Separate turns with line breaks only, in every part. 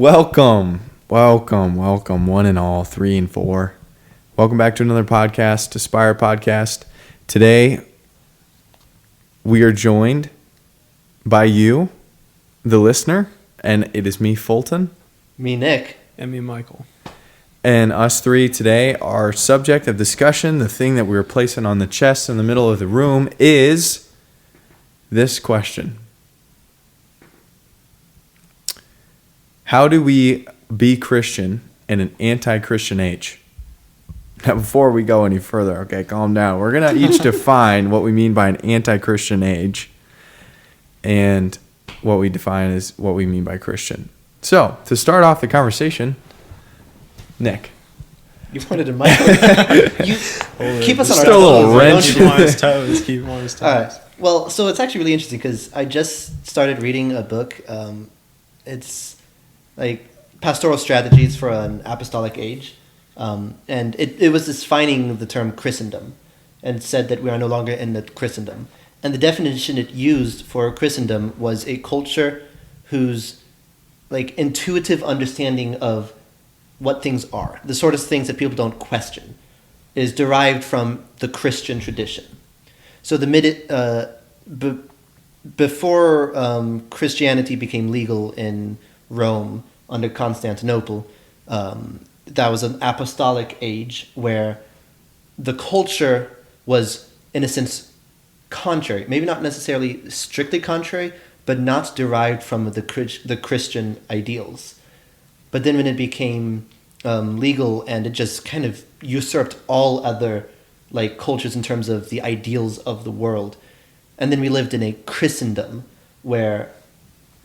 Welcome, one and all, 3 and 4. Welcome back to another podcast, to SPIRE Podcast. Today, we are joined by you, the listener, and it is me, Fulton.
Me, Nick.
And me, Michael.
And us three today, our subject of discussion, the thing that we were placing on the chest in the middle of the room, is this question. How do we be Christian in an anti-Christian age? Now, before we go any further, okay, calm down. We're going to each define what we mean by an anti-Christian age and what we define as what we mean by Christian. So, to start off the conversation, Nick.
You pointed to Michael. Keep us on our
toes. A little wrench.
Keep him on his toes. Keep him on his toes.
All right. Well, so it's actually really interesting because I just started reading a book. It's like pastoral strategies for an apostolic age. And it was defining the term Christendom and said that we are no longer in the Christendom. And the definition it used for Christendom was a culture whose like intuitive understanding of what things are, the sort of things that people don't question, is derived from the Christian tradition. So before Christianity became legal in Rome under Constantinople, that was an apostolic age where the culture was, in a sense, contrary. Maybe not necessarily strictly contrary, but not derived from the Christian ideals. But then when it became legal and it just kind of usurped all other like cultures in terms of the ideals of the world, and then we lived in a Christendom where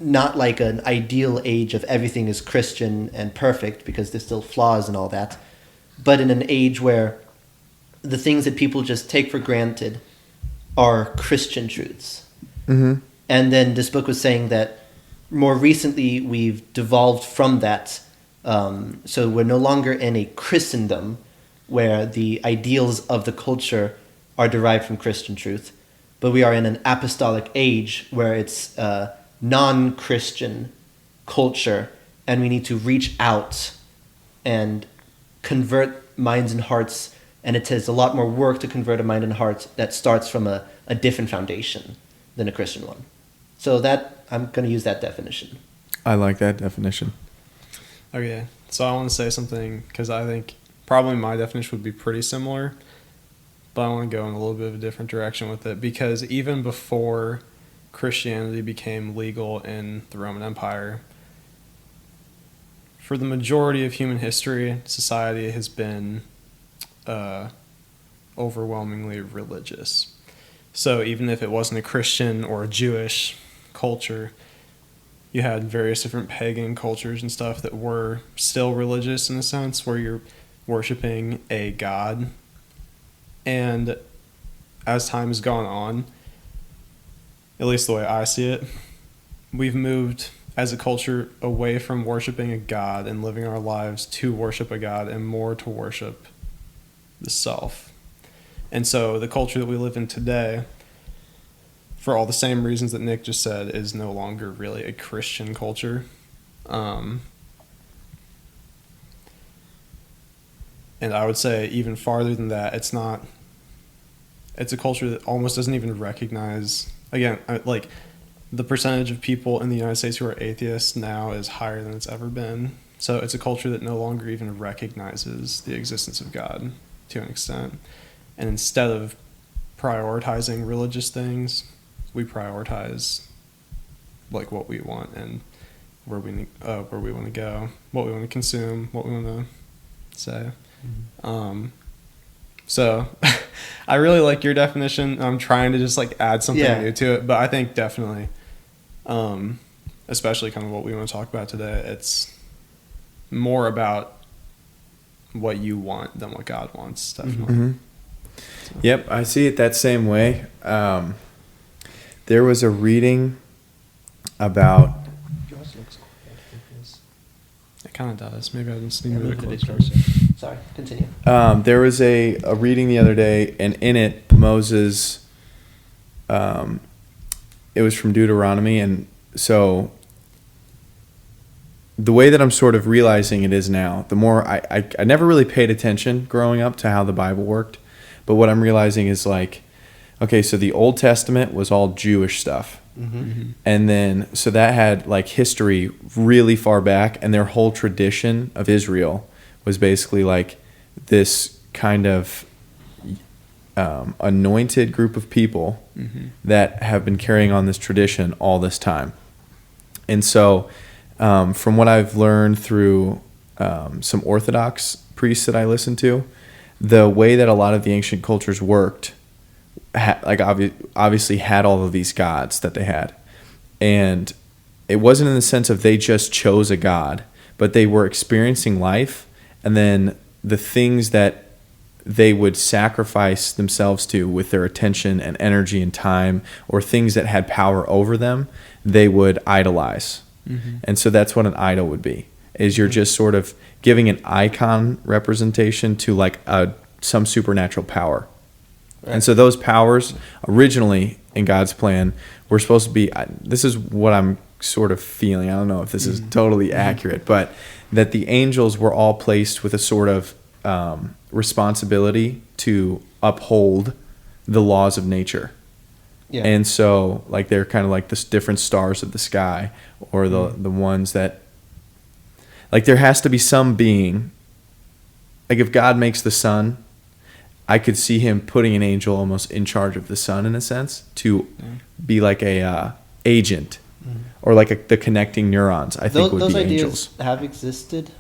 not like an ideal age of everything is Christian and perfect because there's still flaws and all that, but in an age where the things that people just take for granted are Christian truths. Mm-hmm. And then this book was saying that more recently we've devolved from that. So we're no longer in a Christendom where the ideals of the culture are derived from Christian truth, but we are in an apostolic age where it's non-Christian culture, and we need to reach out and convert minds and hearts, and it takes a lot more work to convert a mind and heart that starts from a different foundation than a Christian one. So that I'm going to use that definition.
I like that definition.
Okay, so I want to say something because I think probably my definition would be pretty similar, but I want to go in a little bit of a different direction with it because even before Christianity became legal in the Roman Empire, for the majority of human history, society has been overwhelmingly religious. So even if it wasn't a Christian or a Jewish culture, you had various different pagan cultures and stuff that were still religious in a sense, where you're worshiping a god. And as time has gone on, at least the way I see it, we've moved as a culture away from worshiping a god and living our lives to worship a god and more to worship the self. And so the culture that we live in today, for all the same reasons that Nick just said, is no longer really a Christian culture. And I would say even farther than that, it's a culture that almost doesn't even recognize, again, like the percentage of people in the United States who are atheists now is higher than it's ever been. So it's a culture that no longer even recognizes the existence of God to an extent. And instead of prioritizing religious things, we prioritize like what we want and where we want to go, what we want to consume, what we want to say. Mm-hmm. So I really like your definition. I'm trying to just like add something new to it, but I think definitely, especially kind of what we want to talk about today, it's more about what you want than what God wants, definitely. Mm-hmm. So.
Yep, I see it that same way. There was a reading about...
It kind of does. Maybe I just need to move it closer.
Sorry, continue.
There was a reading the other day, and in it, Moses... it was from Deuteronomy, and so the way that I'm sort of realizing it is now, the more I never really paid attention growing up to how the Bible worked. But what I'm realizing is like, okay, so the Old Testament was all Jewish stuff. And then, so that had like history really far back, and their whole tradition of Israel was basically like this kind of anointed group of people that have been carrying on this tradition all this time. And so, from what I've learned through some Orthodox priests that I listen to, the way that a lot of the ancient cultures worked, obviously had all of these gods that they had. And it wasn't in the sense of they just chose a god, but they were experiencing life, and then the things that they would sacrifice themselves to with their attention and energy and time, or things that had power over them, they would idolize. And so that's what an idol would be, is you're just sort of giving an icon representation to like some supernatural power. Right. And so those powers originally in God's plan were supposed to be, this is what I'm sort of feeling, I don't know if this is totally accurate, but that the angels were all placed with a sort of responsibility to uphold the laws of nature. Yeah. And so like they're kind of like the different stars of the sky, or the ones that, like there has to be some being, like if God makes the sun, I could see him putting an angel almost in charge of the sun in a sense, to be like a agent, or like the connecting neurons. I think would
those
be
ideas
angels.
Have existed.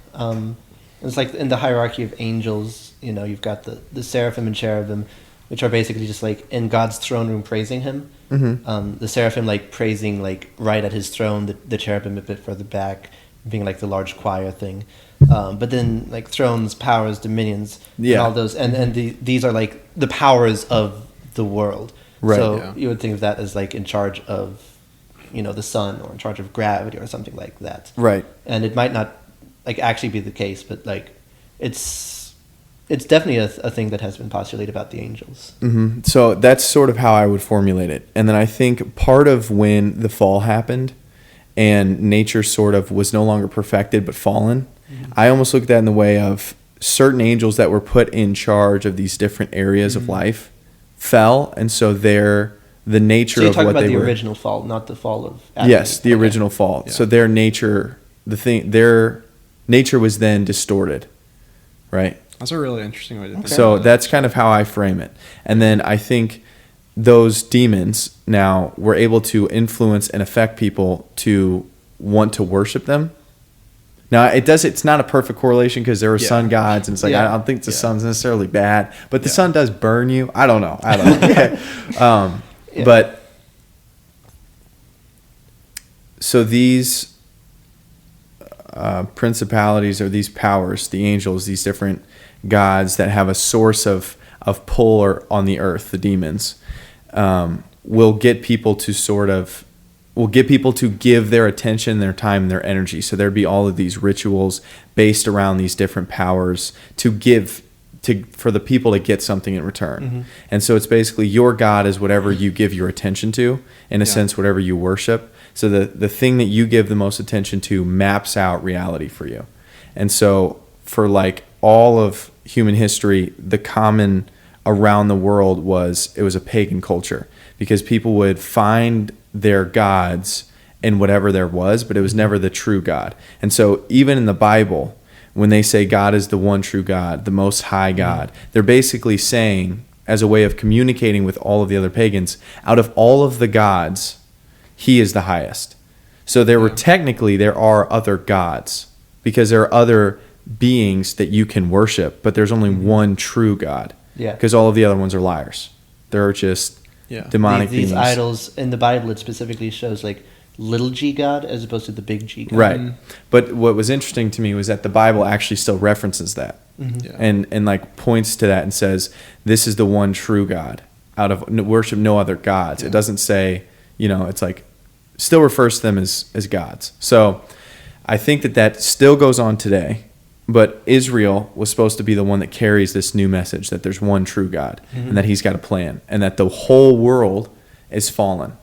It's like in the hierarchy of angels, you know, you've got the seraphim and cherubim, which are basically just like in God's throne room praising him. The seraphim like praising like right at his throne, the cherubim a bit further back, being like the large choir thing. But then like thrones, powers, dominions, and all those, and these are like the powers of the world. Right. So you would think of that as like in charge of, you know, the sun, or in charge of gravity or something like that.
Right.
And it might not like actually be the case, but like it's definitely a thing that has been postulated about the angels.
So that's sort of how I would formulate it. And then I think part of when the fall happened and nature sort of was no longer perfected but fallen, I almost look at that in the way of certain angels that were put in charge of these different areas of life fell, and so the nature of what they were. So you're talking about the
original fall, not the fall of Adam.
Yes, the original fall. Yeah. So their nature, their nature was then distorted, right?
That's a really interesting way to think about it.
So that's kind of how I frame it. And then I think those demons now were able to influence and affect people to want to worship them. Now, it's not a perfect correlation because there were sun gods, and it's like, I don't think the sun's necessarily bad, but the sun does burn you. I don't know. But so these principalities, or these powers, the angels, these different gods that have a source of pull or on the earth, the demons, will get people to give their attention, their time, and their energy. So there'd be all of these rituals based around these different powers for the people to get something in return. And so it's basically your God is whatever you give your attention to, in a sense, whatever you worship. So the thing that you give the most attention to maps out reality for you. And so for like all of human history, the common around the world was a pagan culture, because people would find their gods in whatever there was, but it was never the true God. And so even in the Bible, when they say God is the one true God, the most high God, they're basically saying, as a way of communicating with all of the other pagans, out of all of the gods, he is the highest. So there are other gods, because there are other beings that you can worship, but there's only one true God. Because all of the other ones are liars. They're just demonic beings.
These idols in the Bible, it specifically shows like little g God as opposed to the big G God.
Right. But what was interesting to me was that the Bible actually still references that, and like points to that and says, this is the one true God. Out of worship no other gods. It doesn't say, it's like still refers to them as gods. So I think that still goes on today. But Israel was supposed to be the one that carries this new message that there's one true God, and that he's got a plan, and that the whole world is fallen,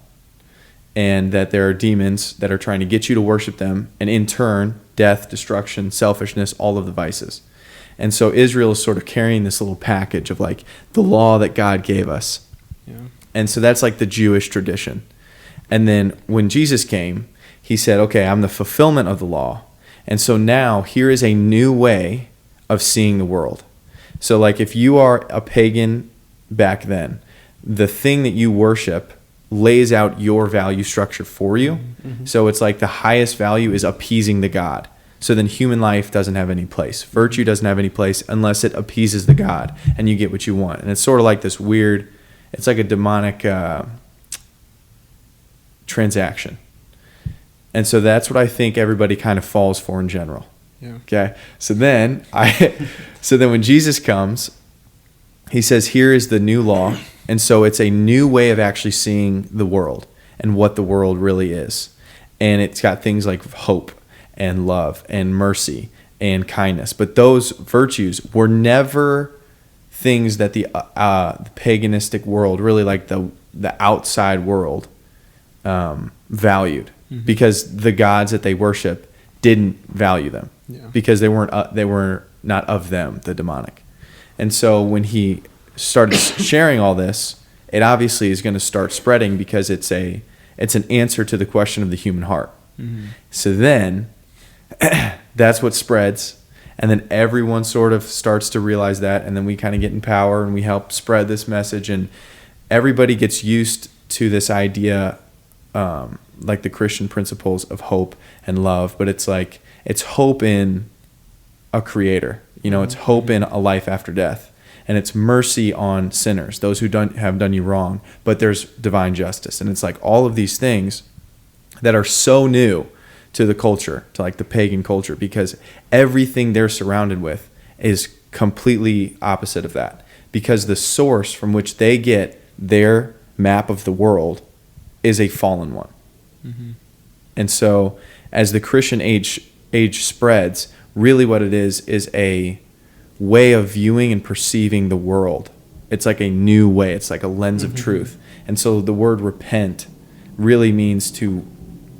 and that there are demons that are trying to get you to worship them, and in turn, death, destruction, selfishness, all of the vices. And so Israel is sort of carrying this little package of like the law that God gave us.
Yeah.
And so that's like the Jewish tradition. And then when Jesus came, he said, okay, I'm the fulfillment of the law. And so now here is a new way of seeing the world. So like if you are a pagan back then, the thing that you worship lays out your value structure for you. Mm-hmm. So it's like the highest value is appeasing the God. So then human life doesn't have any place. Virtue doesn't have any place unless it appeases the God and you get what you want. And it's sort of like this weird, it's like a demonic transaction. And so that's what I think everybody kind of falls for in general.
Yeah.
Okay. So then when Jesus comes, he says, here is the new law. And so it's a new way of actually seeing the world and what the world really is. And it's got things like hope and love and mercy and kindness. But those virtues were never things that the paganistic world, really like the outside world, valued. Mm-hmm. Because the gods that they worship didn't value them. Yeah. Because they were not of them, the demonic. And so when he started sharing all this, it obviously is going to start spreading because it's an answer to the question of the human heart. Mm-hmm. So then that's what spreads, and then everyone sort of starts to realize that, and then we kind of get in power and we help spread this message, and everybody gets used to this idea, like the Christian principles of hope and love, but it's like it's hope in a creator, it's hope in a life after death. And it's mercy on sinners, those who have done you wrong, but there's divine justice. And it's like all of these things that are so new to the culture, to like the pagan culture, because everything they're surrounded with is completely opposite of that. Because the source from which they get their map of the world is a fallen one. Mm-hmm. And so as the Christian age spreads, really what it is a way of viewing and perceiving the world. It's like a new way. It's like a lens of truth. And so the word repent really means to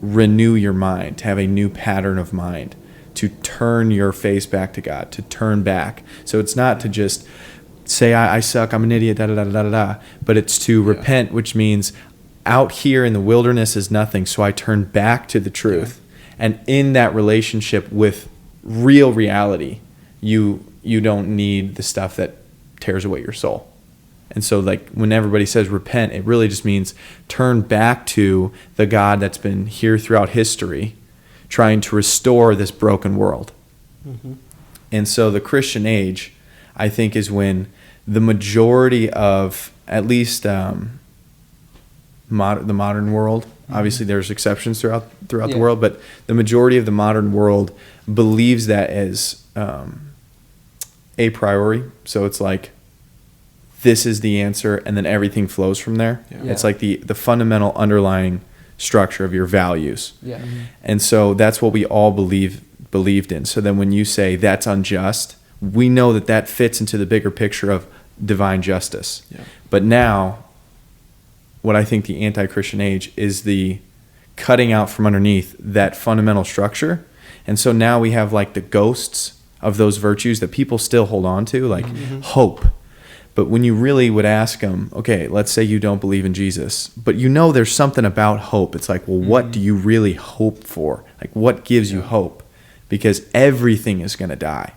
renew your mind, to have a new pattern of mind, to turn your face back to God, to turn back. So it's not to just say, I suck, I'm an idiot, da-da-da-da-da-da, but it's to repent, which means out here in the wilderness is nothing, so I turn back to the truth. Yeah. And in that relationship with real reality, you don't need the stuff that tears away your soul. And so like when everybody says repent, it really just means turn back to the God that's been here throughout history, trying to restore this broken world. Mm-hmm. And so the Christian age, I think, is when the majority of, at least the modern world, obviously there's exceptions throughout the world, but the majority of the modern world believes that as a priori. So it's like, this is the answer, and then everything flows from there. Yeah. It's like the fundamental underlying structure of your values. Yeah. Mm-hmm. And so that's what we all believed in. So then when you say that's unjust, we know that fits into the bigger picture of divine justice. Yeah. But now, what I think the anti-Christian age is the cutting out from underneath that fundamental structure. And so now we have like the ghosts of those virtues that people still hold on to, like hope. But when you really would ask them, okay, let's say you don't believe in Jesus, but there's something about hope. It's like, well, what do you really hope for? Like, what gives you hope? Because everything is going to die.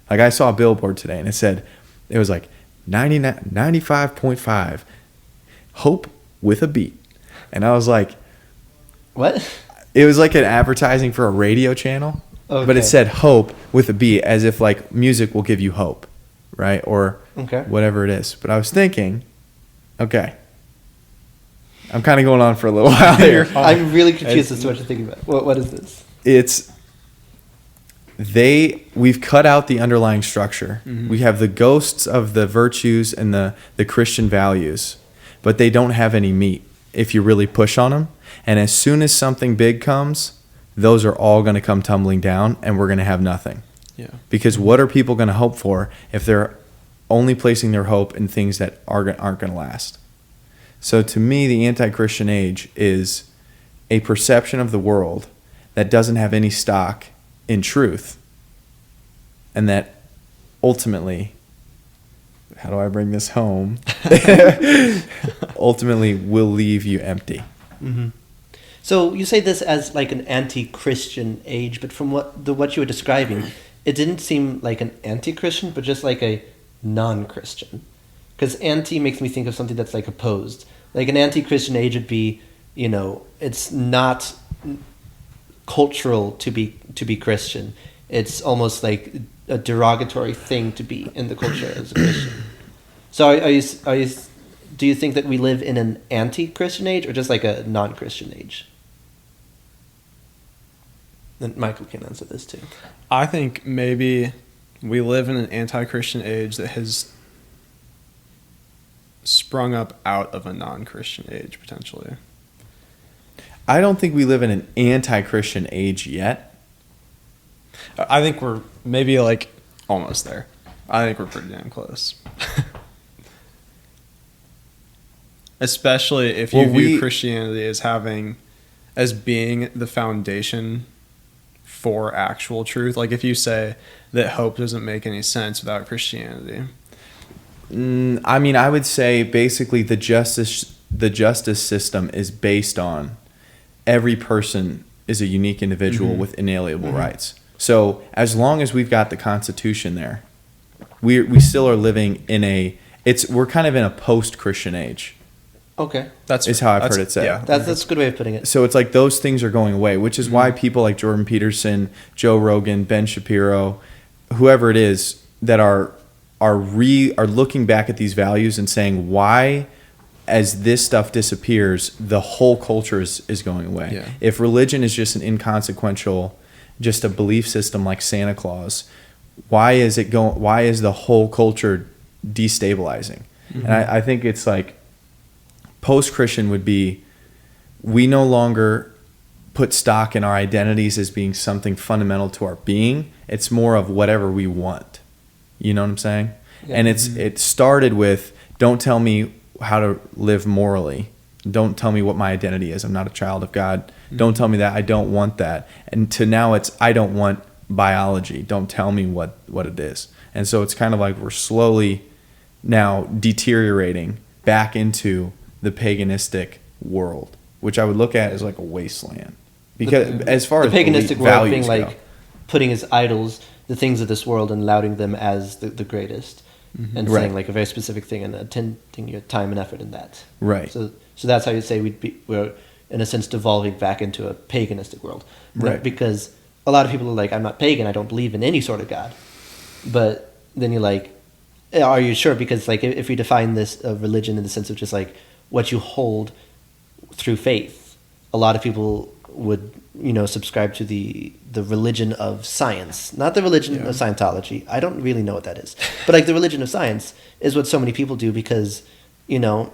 Like, I saw a billboard today, and it was like 95.5, hope with a beat. And I was like,
what?
It was like an advertising for a radio channel. Okay. But it said hope with a beat, as if like music will give you hope, right? Or whatever it is. But I was thinking, okay, I'm kind of going on for a little while here.
I'm really confused as to what you're thinking about. What is this?
We've cut out the underlying structure. Mm-hmm. We have the ghosts of the virtues and the Christian values, but they don't have any meat if you really push on them. And as soon as something big comes, those are all going to come tumbling down, and we're going to have nothing. Yeah. Because what are people going to hope for if they're only placing their hope in things that aren't going to last? So to me, the anti-Christian age is a perception of the world that doesn't have any stock in truth, and that ultimately, how do I bring this home? Ultimately will leave you empty.
Mm-hmm. So you say this as like an anti-Christian age, but from what you were describing, it didn't seem like an anti-Christian, but just like a non-Christian. Because anti makes me think of something that's like opposed. Like an anti-Christian age would be, it's not cultural to be Christian. It's almost like a derogatory thing to be in the culture as a Christian. So do you think that we live in an anti-Christian age or just like a non-Christian age? And Michael can answer this too.
I think maybe we live in an anti-Christian age that has sprung up out of a non-Christian age, potentially.
I don't think we live in an anti-Christian age yet.
I think we're maybe like almost there. I think we're pretty damn close. Especially if you view Christianity as being the foundation for actual truth. Like if you say that hope doesn't make any sense without Christianity.
I mean, I would say basically the justice system is based on every person is a unique individual with inalienable rights. So as long as we've got the Constitution there, we still are living in we're kind of in a post-Christian age.
Okay.
Is how I've heard it said.
Yeah.
That's a good way of putting it.
So it's like those things are going away, which is why people like Jordan Peterson, Joe Rogan, Ben Shapiro, whoever it is that are looking back at these values and saying, why, as this stuff disappears, the whole culture is going away.
Yeah.
If religion is just an inconsequential, just a belief system like Santa Claus, why is the whole culture destabilizing? And I think it's like post-Christian would be, we no longer put stock in our identities as being something fundamental to our being. It's more of whatever we want. You know what I'm saying? Yeah. And it started with, don't tell me how to live morally. Don't tell me what my identity is. I'm not a child of God. Don't tell me that. I don't want that. And to now it's, I don't want biology. Don't tell me what it is. And so it's kind of like we're slowly now deteriorating back into the paganistic world, which I would look at as like a wasteland. Because as far as
the paganistic world being
go,
like putting as idols the things of this world and lauding them as the greatest, and saying like a very specific thing and attending your time and effort in that.
Right.
So that's how you say we're in a sense devolving back into a paganistic world.
Right.
Because a lot of people are like, I'm not pagan, I don't believe in any sort of God. But then you're like, are you sure? Because like if we define this religion in the sense of just like what you hold through faith, a lot of people would subscribe to the religion of science, not the religion of Scientology. I don't really know what that is, but like the religion of science is what so many people do because you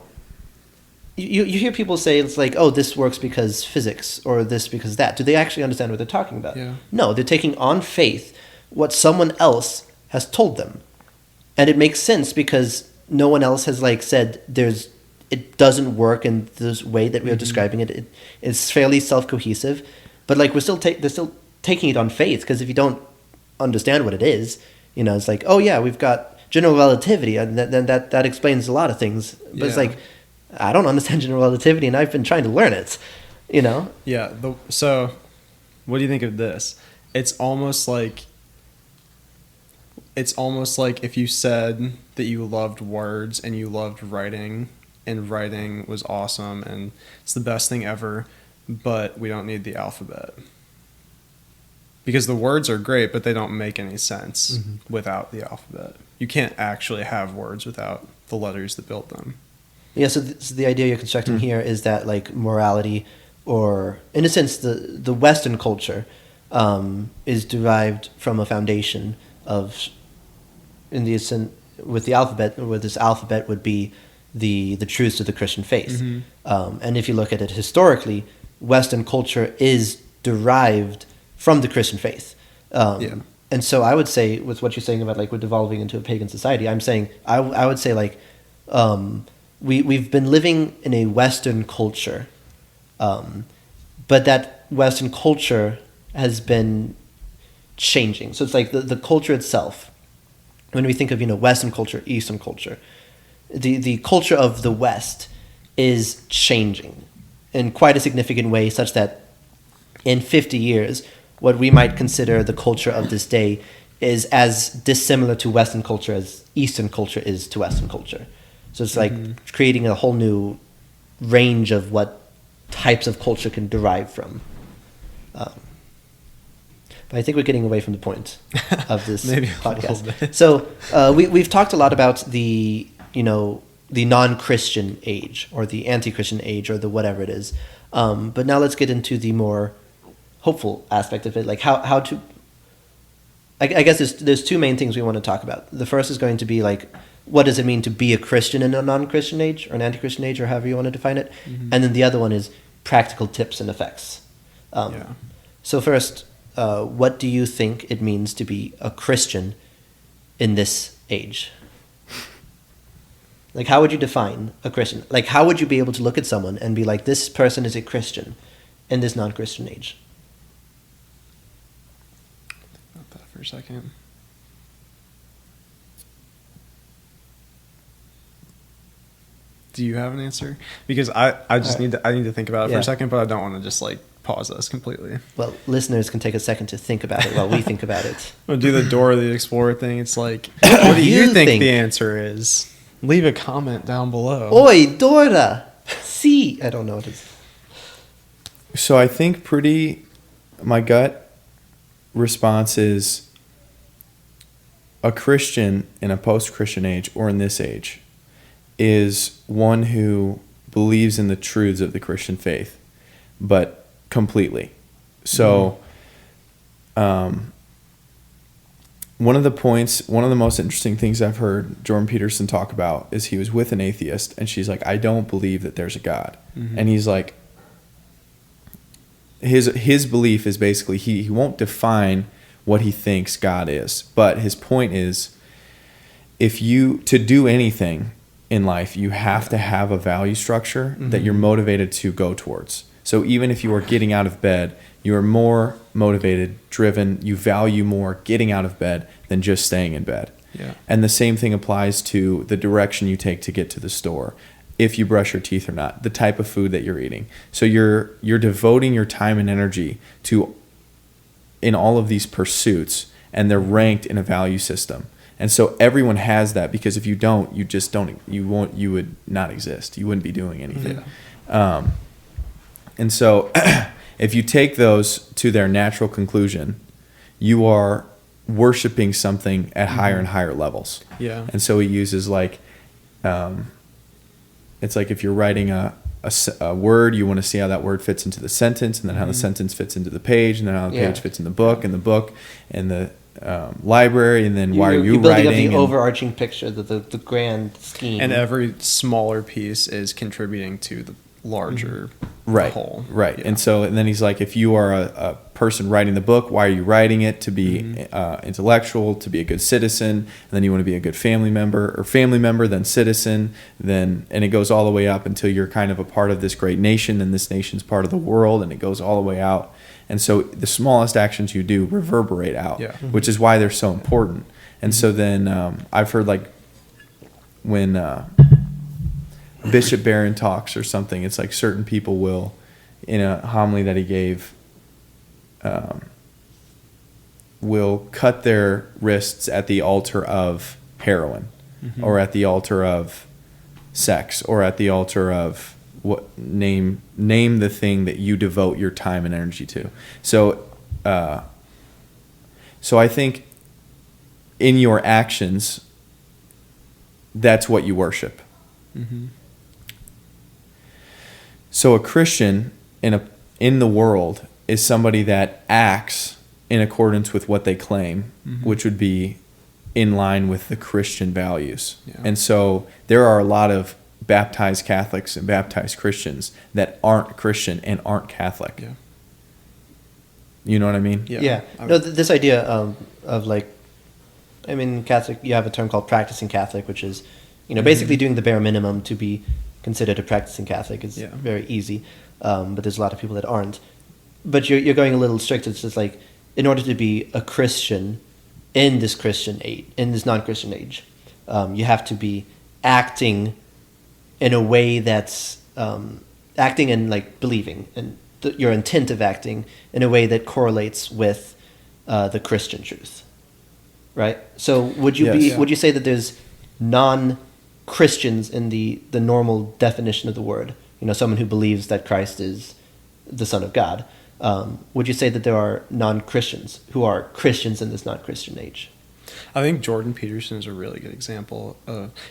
hear people say it's like, oh, this works because physics or this because that. Do they actually understand what they're talking about?
Yeah.
No, they're taking on faith what someone else has told them, and it makes sense because no one else has like said it doesn't work in this way that we are describing it. It's fairly self-cohesive, but like they're still taking it on faith because if you don't understand what it is, it's like, oh yeah, we've got general relativity, and then that explains a lot of things. But it's like, I don't understand general relativity, and I've been trying to learn it.
Yeah. So, what do you think of this? It's almost like if you said that you loved words and you loved writing. And writing was awesome and it's the best thing ever, but we don't need the alphabet. Because the words are great, but they don't make any sense without the alphabet. You can't actually have words without the letters that build them.
Yeah, so the idea you're constructing here is that like morality, or in a sense the Western culture is derived from a foundation of, with the alphabet, where this alphabet would be the truths of the Christian faith. And if you look at it historically, Western culture is derived from the Christian faith. And so I would say, with what you're saying about like we're devolving into a pagan society, I'm saying I would say like we've been living in a Western culture, but that Western culture has been changing. So it's like the culture itself. When we think of, Western culture, Eastern culture, the culture of the West is changing in quite a significant way, such that in 50 years, what we might consider the culture of this day is as dissimilar to Western culture as Eastern culture is to Western culture. So it's like creating a whole new range of what types of culture can derive from. But I think we're getting away from the point of this
Maybe a
podcast.
little bit.
So we've talked a lot about the non-Christian age or the anti-Christian age or the whatever it is. But now let's get into the more hopeful aspect of it, like how to. I guess there's two main things we want to talk about. The first is going to be like, what does it mean to be a Christian in a non-Christian age or an anti-Christian age or however you want to define it? And then the other one is practical tips and effects. So first, what do you think it means to be a Christian in this age? Like, how would you define a Christian? Like, how would you be able to look at someone and be like, this person is a Christian in this non-Christian age?
About that for a second. Do you have an answer? Because I just need to think about it for a second, but I don't want to just like pause this completely.
Well, listeners can take a second to think about it while we think about it.
We'll do the Dora the Explorer thing. It's like, what do you think the answer is? Leave a comment down below.
Oi, Dora! See, I don't know what it is.
So I think my gut response is a Christian in a post-Christian age or in this age is one who believes in the truths of the Christian faith, but completely. So one of the most interesting things I've heard Jordan Peterson talk about is he was with an atheist and she's like, I don't believe that there's a God. And he's like, his belief is basically he won't define what he thinks God is, but his point is to do anything in life, you have to have a value structure that you're motivated to go towards. So even if you are getting out of bed, you are more motivated, driven, you value more getting out of bed than just staying in bed.
Yeah.
And the same thing applies to the direction you take to get to the store, if you brush your teeth or not, the type of food that you're eating. So you're devoting your time and energy to in all of these pursuits, and they're ranked in a value system. And so everyone has that, because if you don't, you would not exist. You wouldn't be doing anything. Yeah. And so if you take those to their natural conclusion, you are worshiping something at higher and higher levels.
Yeah.
And so he uses like, it's like if you're writing a word, you want to see how that word fits into the sentence, and then how the sentence fits into the page, and then how the page fits in the book, and the book and the library, and then why are you
building
writing?
Building up the overarching picture, the grand scheme.
And every smaller piece is contributing to the larger whole.
Right.
Yeah.
And then he's like, if you are a person writing the book, why are you writing it? To be intellectual, to be a good citizen, and then you want to be a good family member, then citizen, and it goes all the way up until you're kind of a part of this great nation, and this nation's part of the world, and it goes all the way out. And so the smallest actions you do reverberate out, which is why they're so important. And so then I've heard like when Bishop Barron talks or something, it's like certain people will, in a homily that he gave, will cut their wrists at the altar of heroin, or at the altar of sex, or at the altar of name the thing that you devote your time and energy to. So I think in your actions, that's what you worship. So a Christian in the world is somebody that acts in accordance with what they claim, which would be in line with the Christian values. Yeah. And so there are a lot of baptized Catholics and baptized Christians that aren't Christian and aren't Catholic.
Yeah.
You know what I mean?
Yeah. No, this idea of like, I mean, Catholic, you have a term called practicing Catholic, which is, basically doing the bare minimum to be considered a practicing Catholic. Is very easy, but there's a lot of people that aren't. But you're going a little strict. It's just like, in order to be a Christian in this Christian age, in this non-Christian age, you have to be acting in a way that's acting and like believing, and your intent of acting in a way that correlates with the Christian truth, right? So would you say that there's non-Christians in the normal definition of the word? You know, someone who believes that Christ is the Son of God. Would you say that there are non-Christians who are Christians in this non-Christian age?
I think Jordan Peterson is a really good example,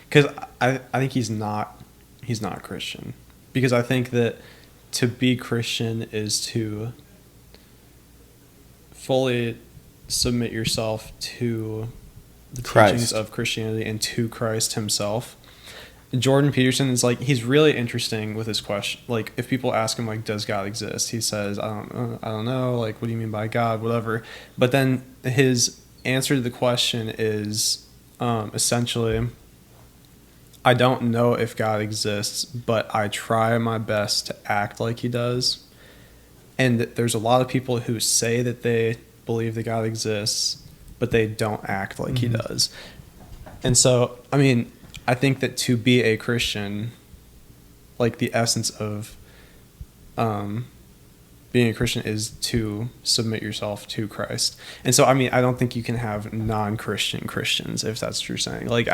because I think he's not a Christian, because I think that to be Christian is to fully submit yourself to the teachings of Christianity and to Christ himself. Jordan Peterson is like, he's really interesting with his question. Like, if people ask him, like, does God exist? He says, I don't know. Like, what do you mean by God? Whatever. But then his answer to the question is essentially, I don't know if God exists, but I try my best to act like he does. And there's a lot of people who say that they believe that God exists, but they don't act like he does. And so, I mean, I think that to be a Christian, like the essence of being a Christian is to submit yourself to Christ. And so, I mean, I don't think you can have non-Christian Christians, if that's what you're saying. Like,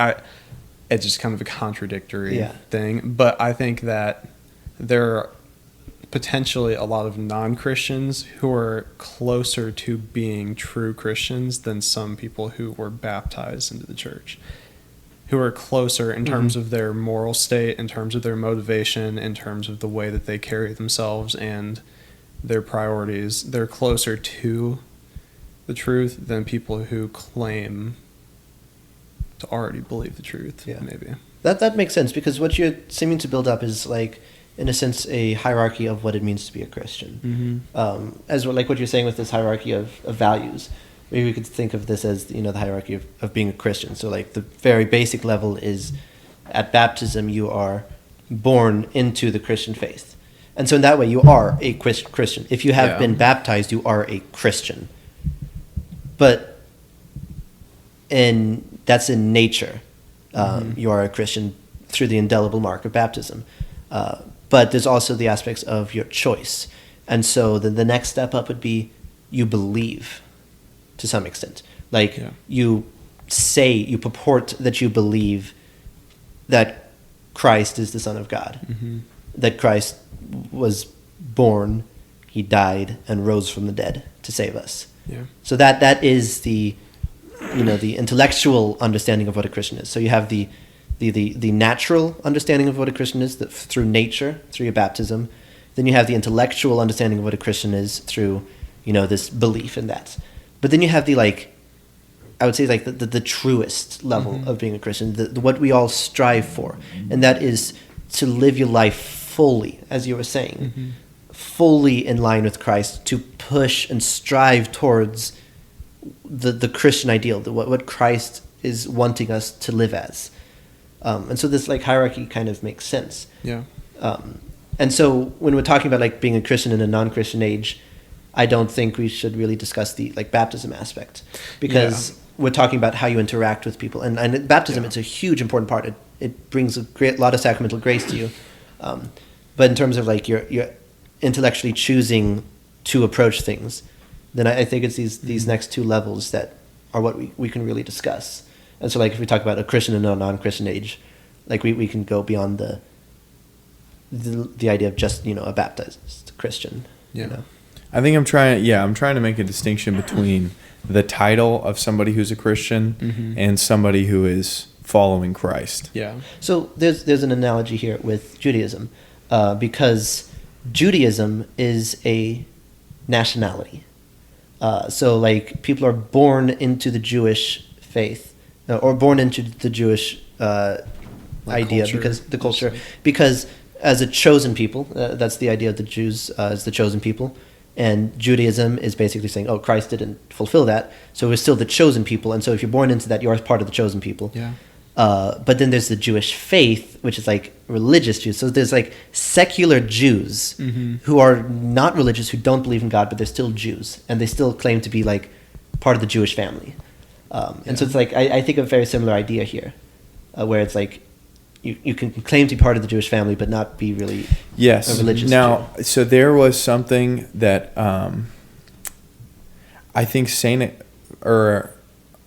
it's just kind of a contradictory thing. But I think that there are potentially a lot of non-Christians who are closer to being true Christians than some people who were baptized into the church, who are closer in terms of their moral state, in terms of their motivation, in terms of the way that they carry themselves and their priorities. They're closer to the truth than people who claim to already believe the truth, maybe.
That makes sense, because what you're seeming to build up is, like, in a sense, a hierarchy of what it means to be a Christian. As like what you're saying with this hierarchy of values. Maybe we could think of this as, you know, the hierarchy of being a Christian. So, like, the very basic level is, at baptism, you are born into the Christian faith. And so in that way, you are a Christian. If you have been baptized, you are a Christian. But that's in nature. You are a Christian through the indelible mark of baptism. But there's also the aspects of your choice. And so the next step up would be you believe to some extent. Like, you purport that you believe that Christ is the Son of God, that Christ was born, he died, and rose from the dead to save us. So that is the intellectual understanding of what a Christian is. So you have the natural understanding of what a Christian is through nature, through your baptism. Then you have the intellectual understanding of what a Christian is through, this belief in that. But then you have I would say the truest level of being a Christian, what we all strive for. And that is to live your life fully, as you were saying, fully in line with Christ, to push and strive towards the Christian ideal, what Christ is wanting us to live as. And so this hierarchy kind of makes sense. And so when we're talking about being a Christian in a non-Christian age, I don't think we should really discuss the baptism aspect, because we're talking about how you interact with people. And baptism, it's a huge important part. It brings a lot of sacramental grace to you. But in terms of you're intellectually choosing to approach things, then I think it's these next two levels that are what we can really discuss. And so if we talk about a Christian in a non-Christian age, we can go beyond the idea of just, a baptized Christian.
I think I'm trying to make a distinction between the title of somebody who's a Christian and somebody who is following Christ.
So there's an analogy here with Judaism, because Judaism is a nationality. So people are born into the Jewish faith, or born into the Jewish idea, because as a chosen people, that's the idea of the Jews as the chosen people. And Judaism is basically saying, oh, Christ didn't fulfill that, so we're still the chosen people. And so if you're born into that, you're part of the chosen people. But then there's the Jewish faith, which is like religious Jews. So there's like secular Jews who are not religious, who don't believe in God, but they're still Jews, and they still claim to be like part of the Jewish family. And so it's like I think a very similar idea here, where it's like you can claim to be part of the Jewish family, but not be really a religious
Now,
Jew.
so there was something that I think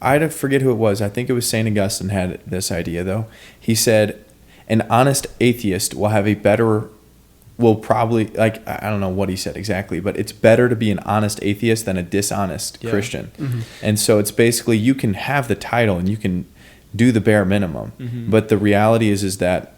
I forget who it was. I think it was St. Augustine had this idea, though. He said, an honest atheist will probably, like, I don't know what he said exactly, but it's better to be an honest atheist than a dishonest Christian. And so it's basically, you can have the title and you can do the bare minimum. But the reality is that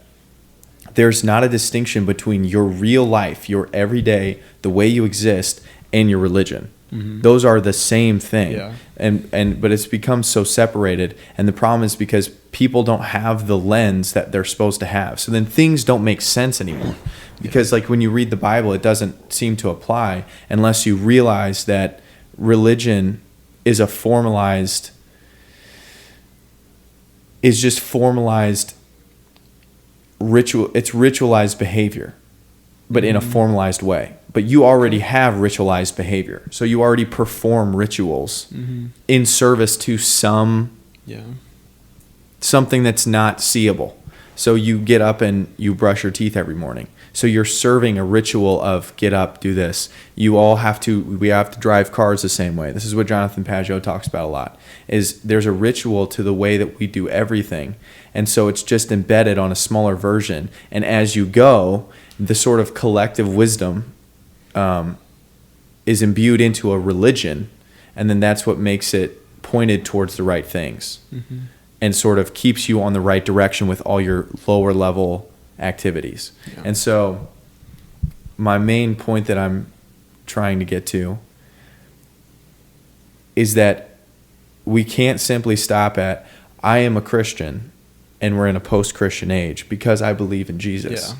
there's not a distinction between your real life, your everyday, the way you exist, and your religion. Those are the same thing. But it's become so separated, and the problem is because people don't have the lens that they're supposed to have. So then things don't make sense anymore. Because like when you read the Bible, it doesn't seem to apply unless you realize that religion is just formalized ritual. It's ritualized behavior, but in a formalized way. But you already have ritualized behavior. So you already perform rituals in service to something that's not seeable. So you get up and you brush your teeth every morning. So you're serving a ritual of get up, do this. We have to drive cars the same way. This is what Jonathan Pageau talks about a lot, is there's a ritual to the way that we do everything. And so it's just embedded on a smaller version. And as you go, the sort of collective wisdom is imbued into a religion, and then that's what makes it pointed towards the right things and sort of keeps you on the right direction with all your lower level activities. And so my main point that I'm trying to get to is that we can't simply stop at I am a Christian and we're in a post-Christian age because I believe in Jesus.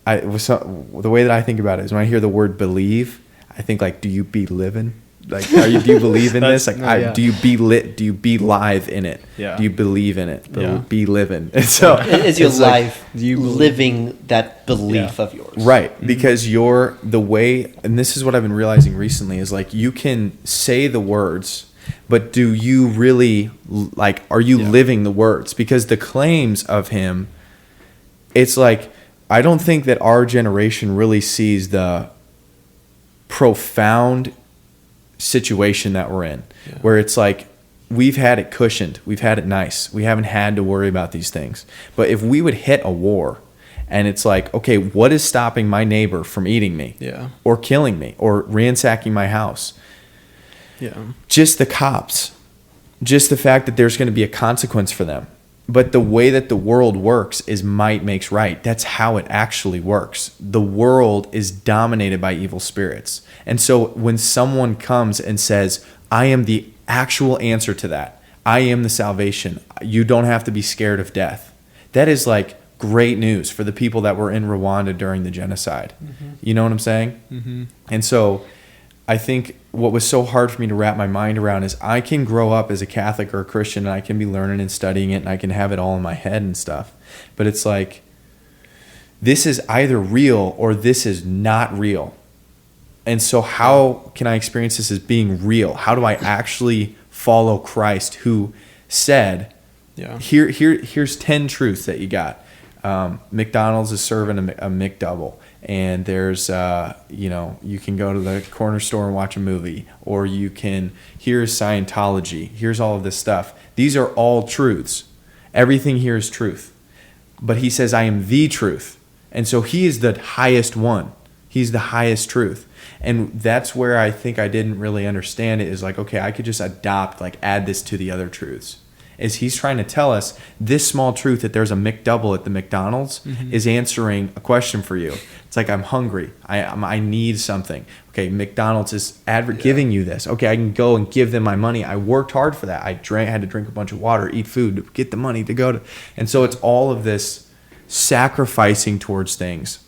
The way that I think about it is when I hear the word believe, I think like, do you be living? Like, do you believe in this? Like, do you be lit? Do you be live in it? Do you believe in it? Be living. And so
is your life living that belief of yours?
Right. Because the way, and this is what I've been realizing recently, is like you can say the words, but do you really, like, are you living the words? Because the claims of him, it's like, I don't think that our generation really sees the profound situation that we're in, where it's like we've had it cushioned, we've had it nice, we haven't had to worry about these things. But if we would hit a war and it's like, okay, what is stopping my neighbor from eating me or killing me or ransacking my house? Just the cops, just the fact that there's going to be a consequence for them. But the way that the world works is might makes right. That's how it actually works. The world is dominated by evil spirits. And so when someone comes and says, I am the actual answer to that, I am the salvation, you don't have to be scared of death, that is like great news for the people that were in Rwanda during the genocide. You know what I'm saying? And so I think what was so hard for me to wrap my mind around is I can grow up as a Catholic or a Christian and I can be learning and studying it and I can have it all in my head and stuff. But it's like, this is either real or this is not real. And so how can I experience this as being real? How do I actually follow Christ, who said, here's 10 truths that you got. McDonald's is serving a McDouble. And there's, you can go to the corner store and watch a movie, or here's Scientology, here's all of this stuff. These are all truths. Everything here is truth. But he says, I am the truth. And so he is the highest one. He's the highest truth. And that's where I think I didn't really understand it, is like, okay, I could just add this to the other truths. Is he's trying to tell us this small truth that there's a McDouble at the McDonald's is answering a question for you. It's like, I'm hungry. I need something. Okay, McDonald's is giving you this. Okay, I can go and give them my money. I worked hard for that. I had to drink a bunch of water, eat food, to get the money to go to. And so it's all of this sacrificing towards things.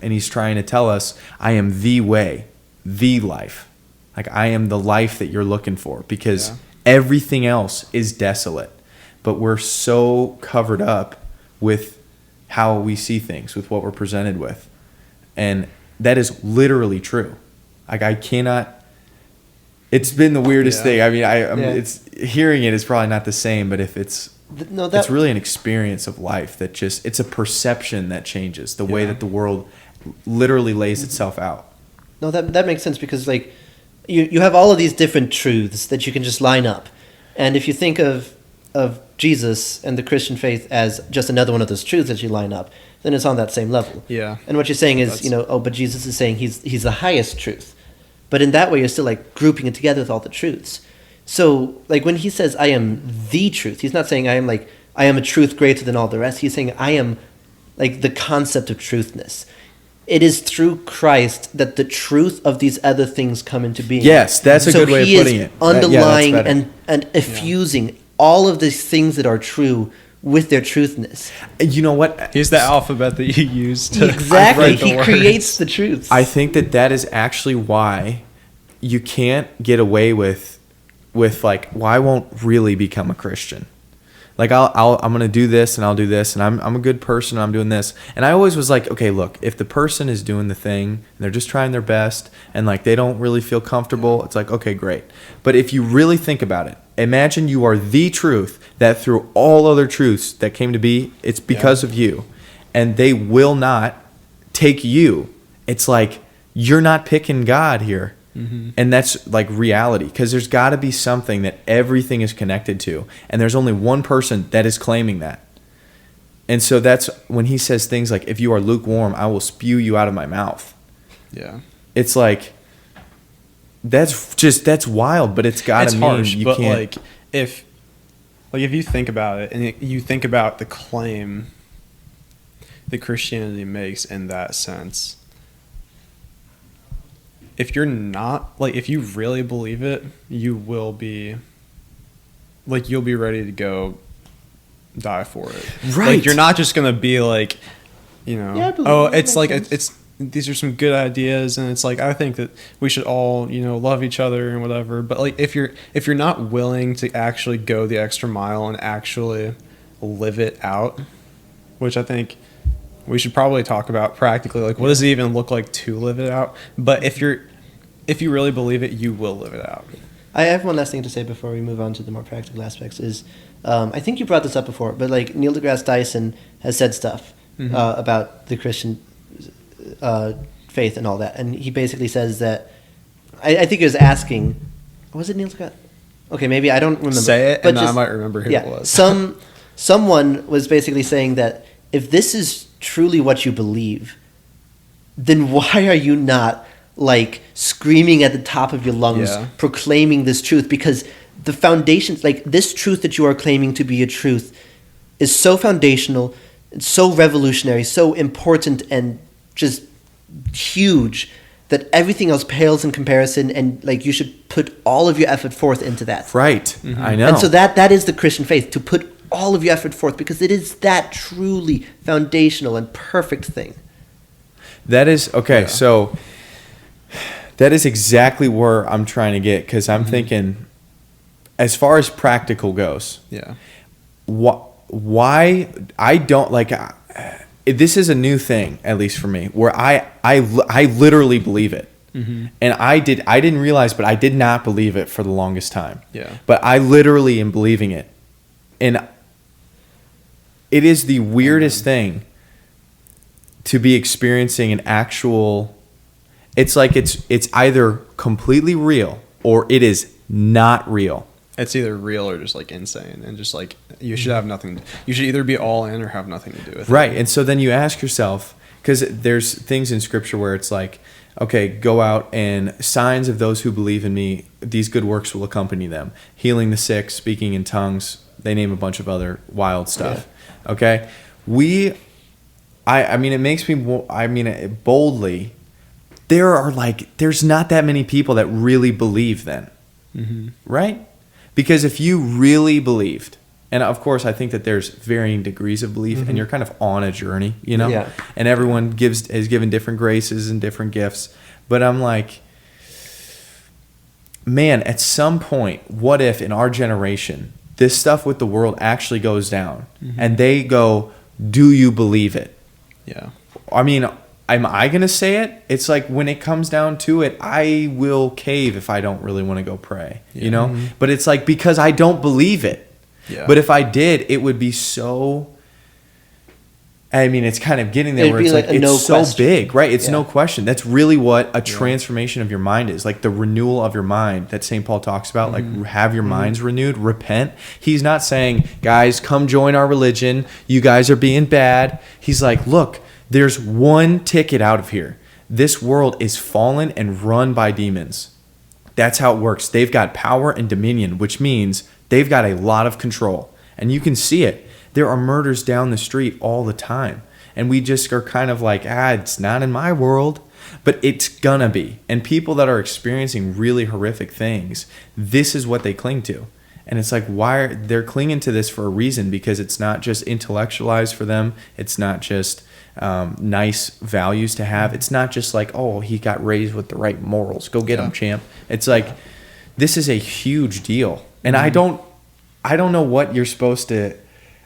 And he's trying to tell us, I am the way, the life. Like, I am the life that you're looking for, because everything else is desolate. but we're so covered up with how we see things, with what we're presented with. And that is literally true. Like, I cannot. It's been the weirdest thing. I mean, it's hearing it is probably not the same, but if it's it's really an experience of life that just, it's a perception that changes the way that the world literally lays itself out.
No, that makes sense, because like you have all of these different truths that you can just line up, and if you think of Jesus and the Christian faith as just another one of those truths that you line up, then it's on that same level.
Yeah.
And what you're saying is, but Jesus is saying he's the highest truth. But in that way, you're still like grouping it together with all the truths. So like when he says, I am the truth, he's not saying I am a truth greater than all the rest. He's saying I am like the concept of truthness. It is through Christ that the truth of these other things come into being.
Yes, that's a good way of putting it.
Underlying and effusing all of these things that are true with their truthness.
You know what?
He's the alphabet that you use to
exactly.
write the
He
words.
creates the truths.
I think that is actually why you can't get away with like, well, I won't really become a Christian. Like I'm gonna do this and I'll do this and I'm a good person and I'm doing this. And I always was like, okay, look, if the person is doing the thing and they're just trying their best and like they don't really feel comfortable, it's like, okay, great. But if you really think about it, imagine you are the truth that through all other truths that came to be, it's because of you, and they will not take you. It's like you're not picking God here. Mm-hmm. And that's like reality, because there's got to be something that everything is connected to, and there's only one person that is claiming that. And so that's when he says things like, if you are lukewarm, I will spew you out of my mouth.
Yeah.
It's like, that's wild, but it's got to mean
harsh,
you
but
can't.
Like if you think about it and you think about the claim that Christianity makes in that sense, if you're not, like, if you really believe it, you will be, like, you'll be ready to go die for it.
Right.
Like, you're not just going to be like, you know, it's like, these are some good ideas, and it's like, I think that we should all, you know, love each other and whatever. But like, if you're not willing to actually go the extra mile and actually live it out, which I think we should probably talk about practically, like, what does it even look like to live it out? But if you really believe it, you will live it out.
I have one last thing to say before we move on to the more practical aspects. Is I think you brought this up before, but like Neil deGrasse Tyson has said stuff about the Christian faith and all that, and he basically says that I think he was asking, was it Neil deGrasse? Okay, maybe I don't remember.
Say it,
but
and I might remember who it was.
Someone was basically saying that if this is truly what you believe, then why are you not like screaming at the top of your lungs, proclaiming this truth? Because the foundations, like this truth that you are claiming to be a truth, is so foundational, so revolutionary, so important, and just huge that everything else pales in comparison, and like you should put all of your effort forth into that.
Right. Mm-hmm. I know.
And so that is the Christian faith, to put all of your effort forth, because it is that truly foundational and perfect thing.
That is, okay, so that is exactly where I'm trying to get, because I'm thinking, as far as practical goes, why I don't, like, this is a new thing, at least for me, where I literally believe it. Mm-hmm. And I didn't realize, but I did not believe it for the longest time. Yeah. But I literally am believing it. And it is the weirdest thing to be experiencing an actual, it's like it's either completely real or it is not real.
It's either real or just like insane, and just like you should have nothing. You should either be all in or have nothing to do with it.
Right. And so then you ask yourself, because there's things in scripture where it's like, okay, go out and signs of those who believe in me, these good works will accompany them. Healing the sick, speaking in tongues. They name a bunch of other wild stuff. Yeah. Okay. I mean, it makes me, boldly, there's not that many people that really believe then. Mm-hmm. Right? Because if you really believed, and of course I think that there's varying degrees of belief, and you're kind of on a journey, you know? Yeah. And everyone is given different graces and different gifts. But I'm like, man, at some point, what if in our generation this stuff with the world actually goes down, and they go, do you believe it?
Yeah.
I mean, am I going to say it? It's like when it comes down to it, I will cave if I don't really want to go pray, you know? But it's like because I don't believe it.
Yeah.
But if I did, it would be so... I mean, it's kind of getting there
It'd
where
be
it's
like
like
a no
it's so
question.
big, right? It's
Yeah.
no question. That's really what a transformation of your mind is, like the renewal of your mind that St. Paul talks about, like have your minds renewed, repent. He's not saying, guys, come join our religion. You guys are being bad. He's like, look, there's one ticket out of here. This world is fallen and run by demons. That's how it works. They've got power and dominion, which means they've got a lot of control. And you can see it. There are murders down the street all the time. And we just are kind of like, it's not in my world. But it's gonna be. And people that are experiencing really horrific things, this is what they cling to. And it's like, they're clinging to this for a reason, because it's not just intellectualized for them. It's not just nice values to have. It's not just like, oh, he got raised with the right morals. Go get him, champ. It's like, this is a huge deal. And I don't know what you're supposed to...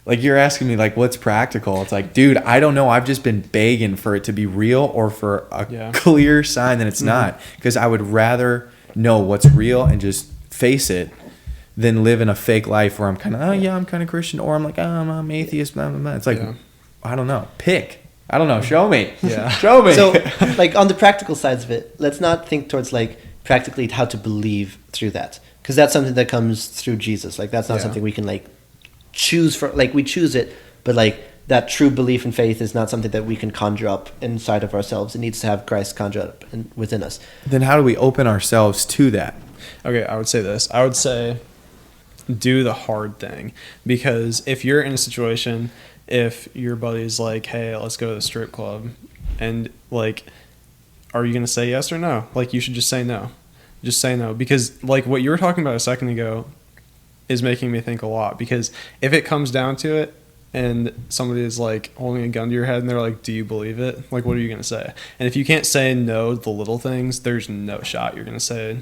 Like, you're asking me, like, what's practical? It's like, dude, I don't know. I've just been begging for it to be real or for a clear sign that it's not. Because I would rather know what's real and just face it than live in a fake life where I'm kind of, I'm kind of Christian. Or I'm like, I'm atheist, blah, blah, blah. It's like, I don't know. Pick. I don't know. Show me.
Yeah.
Show me.
So, like, on the practical sides of it, let's not think towards, like, practically how to believe through that. Because that's something that comes through Jesus. Like, that's not something we can, like, choose for, like, we choose it, but like that true belief and faith is not something that we can conjure up inside of ourselves. It needs to have Christ conjure up within us.
Then how do we open ourselves to that?
Okay, I would say this. I would say do the hard thing. Because if you're in a situation, if your buddy's like, hey, let's go to the strip club, and like, are you going to say yes or no? Like, you should just say no. Just say no. Because like what you were talking about a second ago is making me think a lot, because if it comes down to it and somebody is like holding a gun to your head and they're like, do you believe it? Like, what are you going to say? And if you can't say no to the little things, there's no shot you're going to say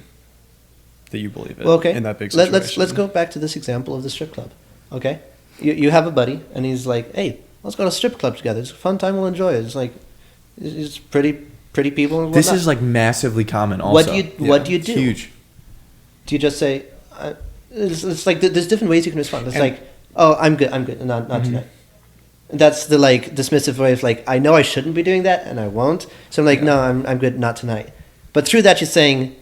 that you believe it.
Well, okay.
In that big situation.
Let's go back to this example of the strip club. Okay. You have a buddy and he's like, hey, let's go to a strip club together. It's a fun time. We'll enjoy it. It's like, it's pretty people and whatnot.
This is like massively common also.
What do you do?
Huge.
Do you just say, it's like there's different ways you can respond. It's like, oh, I'm good, and not tonight. And that's the like dismissive way of like, I know I shouldn't be doing that, and I won't. So I'm like, no, I'm good, not tonight. But through that, you're saying,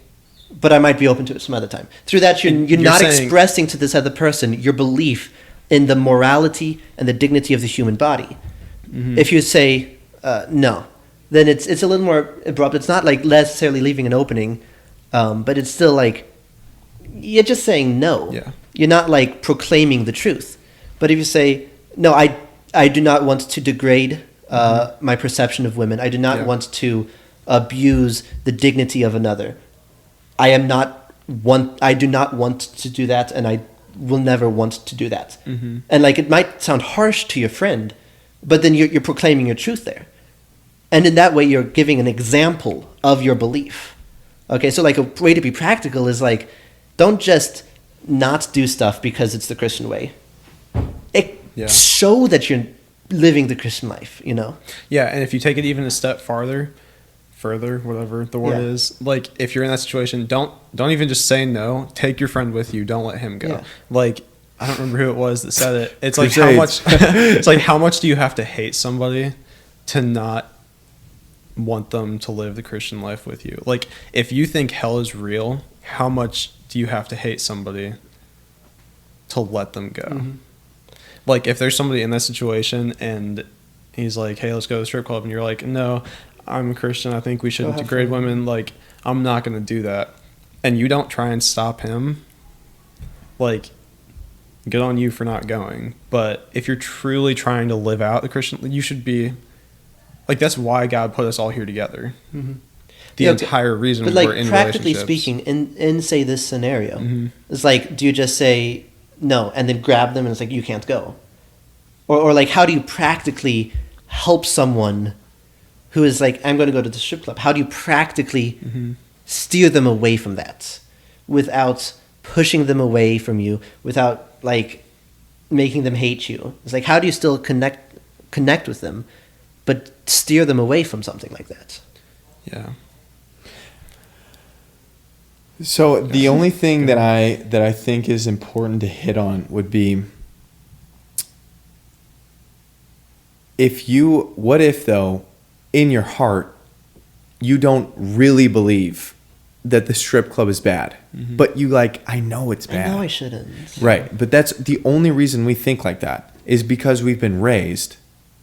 but I might be open to it some other time. Through that, you're not saying, expressing to this other person your belief in the morality and the dignity of the human body. If you say no, then it's a little more abrupt. It's not like necessarily leaving an opening, but it's still like, you're just saying no.
Yeah.
You're not like proclaiming the truth. But if you say, no, I do not want to degrade my perception of women. I do not want to abuse the dignity of another. I do not want to do that, and I will never want to do that. And like, it might sound harsh to your friend, but then you're proclaiming your truth there. And in that way, you're giving an example of your belief. Okay, so like a way to be practical is like, don't just not do stuff because it's the Christian way. Show that you're living the Christian life, you know?
Yeah, and if you take it even a step further, whatever the word is, like if you're in that situation, don't even just say no. Take your friend with you. Don't let him go.
Yeah.
Like, I don't remember who it was that said it. It's like how much do you have to hate somebody to not want them to live the Christian life with you? Like, if you think hell is real, how much do you have to hate somebody to let them go? Like, if there's somebody in that situation and he's like, hey, let's go to the strip club, and you're like, no, I'm a Christian, I think we shouldn't degrade women, like, I'm not going to do that, and you don't try and stop him, like, good on you for not going. But if you're truly trying to live out the Christian, you should be, like, that's why God put us all here together. The entire reason
but like,
we're in
practically
relationships.
speaking, in say this scenario, it's like, do you just say no and then grab them and it's like, you can't go? Or like, how do you practically help someone who is like, I'm going to go to the strip club? How do you practically steer them away from that without pushing them away from you, without like making them hate you. It's like, how do you still connect with them, but steer them away from something like that?
Yeah.
So the only thing that I think is important to hit on would be, what if though, in your heart, you don't really believe that the strip club is bad, but you I know it's bad.
I know I shouldn't.
Right, but that's the only reason we think like that is because we've been raised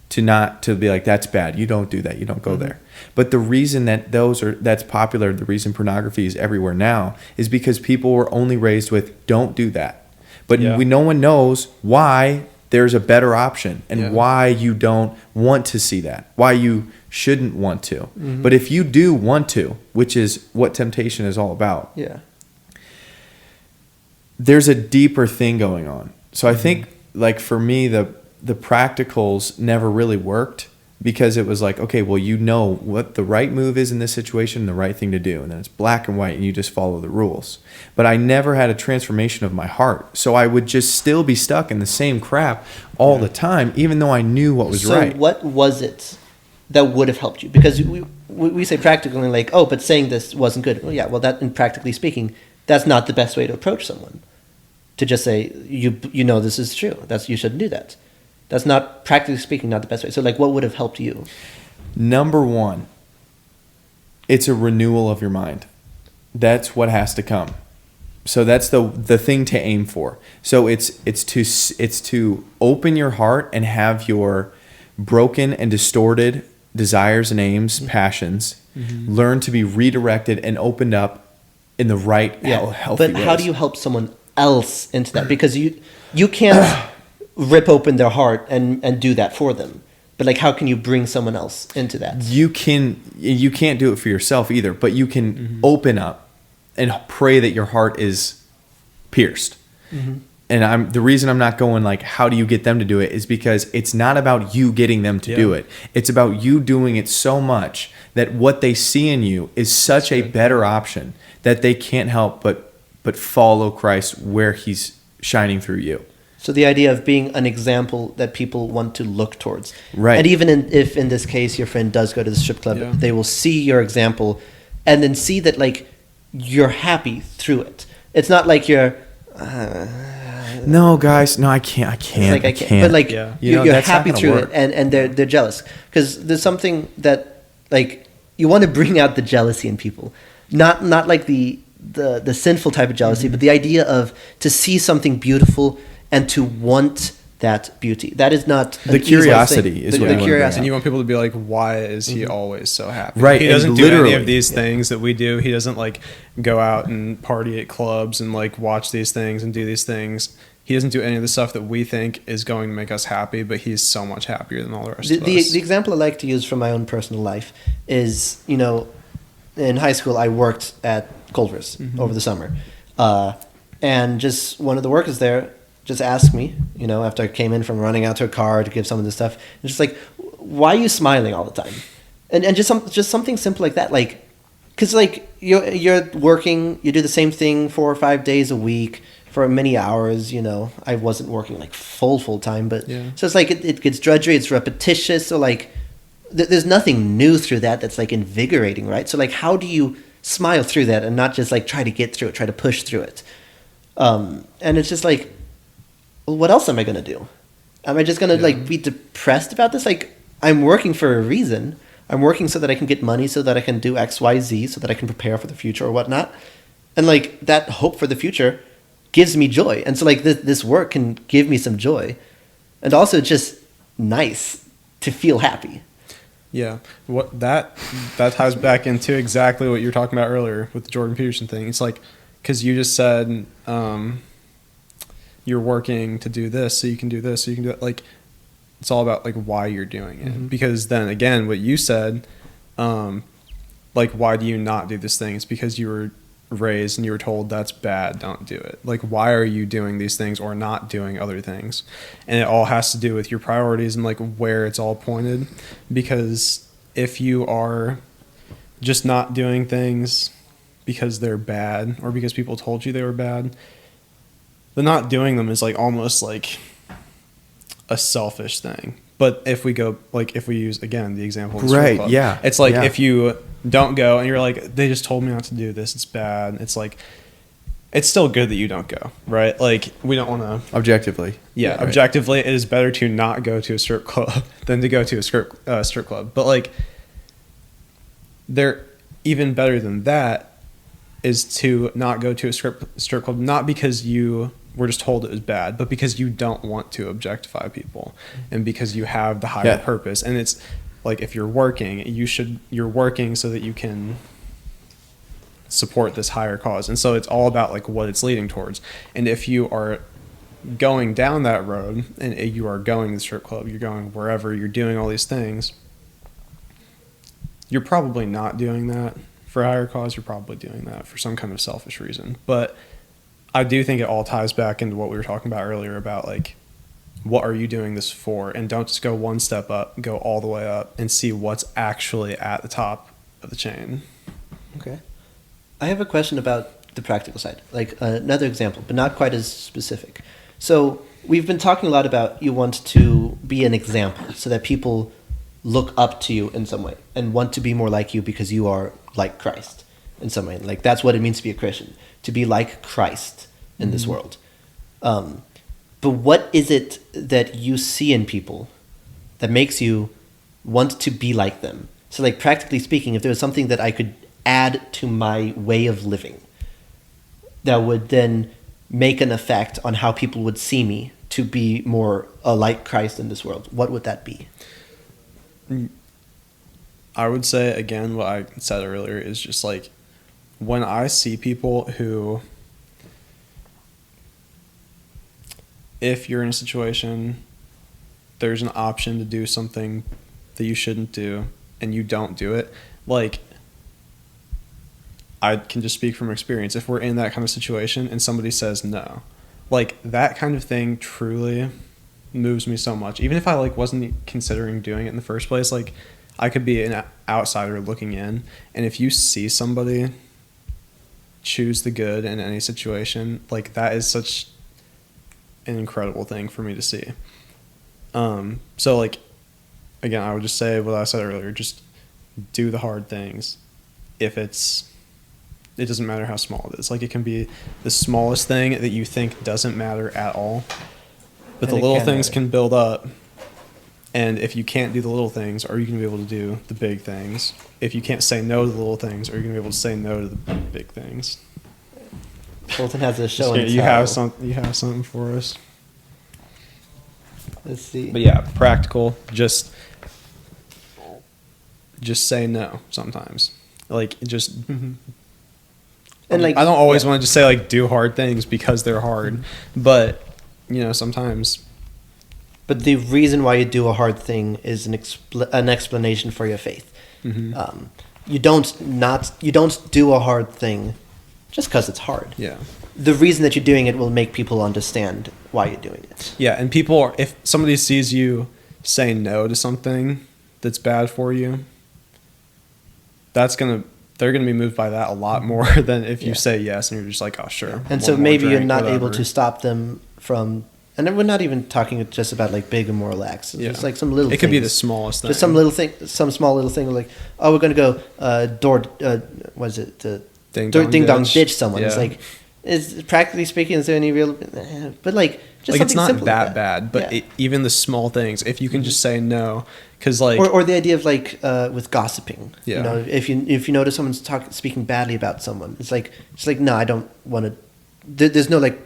to be like, that's bad. You don't do that. You don't go there. But the reason that that's popular, the reason pornography is everywhere now is because people were only raised with don't do that. But no one knows why there's a better option and why you don't want to see that, why you shouldn't want to. But if you do want to, which is what temptation is all about, there's a deeper thing going on. So I think for me, the practicals never really worked because it was like, okay, well, you know what the right move is in this situation and the right thing to do. And then it's black and white and you just follow the rules. But I never had a transformation of my heart. So I would just still be stuck in the same crap all the time, even though I knew what was right.
So what was it that would have helped you? Because we say practically like, oh, but saying this wasn't good. Well, yeah, well, that, and practically speaking, that's not the best way to approach someone. To just say, you know this is true. You shouldn't do that. That's not, practically speaking, not the best way. So, what would have helped you? Number
1, it's a renewal of your mind. That's what has to come. So that's the thing to aim for. So it's to open your heart and have your broken and distorted desires and aims, passions, learn to be redirected and opened up in the right, healthy ways.
But how do you help someone else into that? Because you can't rip open their heart and do that for them. But how can you bring someone else into that? You
can't do it for yourself either, but you can open up and pray that your heart is pierced. And the reason I'm not going how do you get them to do it is because it's not about you getting them to do it. It's about you doing it so much that what they see in you is such a better option that they can't help but follow Christ where he's shining through you.
So the idea of being an example that people want to look towards.
Right.
And even if in this case your friend does go to the strip club, they will see your example and then see that you're happy through it. It's not like you're...
no, guys. No, I can't. I can't.
I can't. But you're happy through
work.
it and they're jealous. Because there's something that you want to bring out the jealousy in people. Not like the sinful type of jealousy, but the idea of to see something beautiful and to want that beauty. That is not
the curiosity. Is
the curiosity.
And you want people to be like, why is he always so happy?
Right.
He doesn't do any of these things that we do. He doesn't go out and party at clubs and watch these things and do these things. He doesn't do any of the stuff that we think is going to make us happy, but he's so much happier than all the rest of us.
The example I like to use from my own personal life is, in high school I worked at Culver's over the summer. And just one of the workers there just asked me, after I came in from running out to a car to give some of this stuff, and just why are you smiling all the time? And just something simple like that, because you're working, you do the same thing 4 or 5 days a week for many hours. I wasn't working full time, but so it's it gets drudgery, it's repetitious. So there's nothing new through that that's invigorating, right? So how do you smile through that and not just try to get through it, try to push through it? And it's just well, what else am I going to do? Am I just going to be depressed about this? I'm working for a reason. I'm working so that I can get money, so that I can do X, Y, Z, so that I can prepare for the future or whatnot. And that hope for the future gives me joy. And so this work can give me some joy. And also it's just nice to feel happy.
Yeah. What that ties back into exactly what you were talking about earlier with the Jordan Peterson thing. It's because you just said, you're working to do this, so you can do this, so you can do that. It's all about why you're doing it. Because then again, what you said, why do you not do this thing? It's because you were raised and you were told that's bad, don't do it. Why are you doing these things or not doing other things? And it all has to do with your priorities and where it's all pointed. Because if you are just not doing things because they're bad or because people told you they were bad, the not doing them is like almost like a selfish thing. But if we use again the example of the strip club,
yeah,
it's like
yeah.
if you don't go and you're like, they just told me not to do this, it's bad. It's like, it's still good that you don't go, right? Like, we don't want to
Objectively.
yeah,
Right.
objectively, it is better to not go to a strip club than to go to a strip club. But like, they're even better than that is to not go to a strip club, not because you were just told it was bad, but because you don't want to objectify people, and because you have the higher purpose. And it's like, if you're working, you're working so that you can support this higher cause. And so it's all about like what it's leading towards. And if you are going down that road and you are going to the strip club, you're going wherever, you're doing all these things, you're probably not doing that for a higher cause. You're probably doing that for some kind of selfish reason. But I do think it all ties back into what we were talking about earlier about like, what are you doing this for? And don't just go one step up, go all the way up and see what's actually at the top of the chain.
Okay. I have a question about the practical side, like another example, but not quite as specific. So we've been talking a lot about you want to be an example so that people look up to you in some way and want to be more like you because you are like Christ in some way. Like, that's what it means to be a Christian, to be like Christ in this world. But what is it that you see in people that makes you want to be like them? So like, practically speaking, if there was something that I could add to my way of living that would then make an effect on how people would see me to be more like Christ in this world, what would that be?
I would say, again, what I said earlier is just like, when I see people who, if you're in a situation, there's an option to do something that you shouldn't do and you don't do it, like, I can just speak from experience. If we're in that kind of situation and somebody says no, like, that kind of thing truly moves me so much. Even if I like wasn't considering doing it in the first place, like, I could be an outsider looking in, and if you see somebody choose the good in any situation, like, that is such an incredible thing for me to see. So like, again, I would just say what I said earlier, just do the hard things. It doesn't matter how small it is. Like, it can be the smallest thing that you think doesn't matter at all, but
And
the little things
matter.
can build up. And if you can't do the little things, are you going to be able to do the big things? If you can't say no to the little things, are you going to be able to say no to the big things?
Fulton has a show and
You
tell.
have something for us.
Let's see.
But yeah, practical. Just say no sometimes. Like, just.
And like,
I don't always want to just say like do hard things because they're hard, but sometimes.
But the reason why you do a hard thing is an explanation for your faith.
Mm-hmm.
You don't do a hard thing just because it's hard.
Yeah.
The reason that you're doing it will make people understand why you're doing it.
Yeah, and if somebody sees you say no to something that's bad for you, they're gonna be moved by that a lot more than if you say yes and you're just like, oh sure.
And so maybe you're not able to stop them from. And then we're not even talking just about like big immoral acts. It's just like some little.
It could be the
things.
smallest thing.
Just some little thing, some small little thing like, oh, we're gonna go what is it?
Ding
dong ditch someone.
Yeah.
It's like, is practically speaking, is there any real? But like, just
like, it's
something
not
simple
that
like
bad, but
Yeah.
even the small things, if you can just say no, because like,
or the idea of like with gossiping.
Yeah.
You know, if you notice someone's speaking badly about someone, it's like no, I don't want to. There's no like.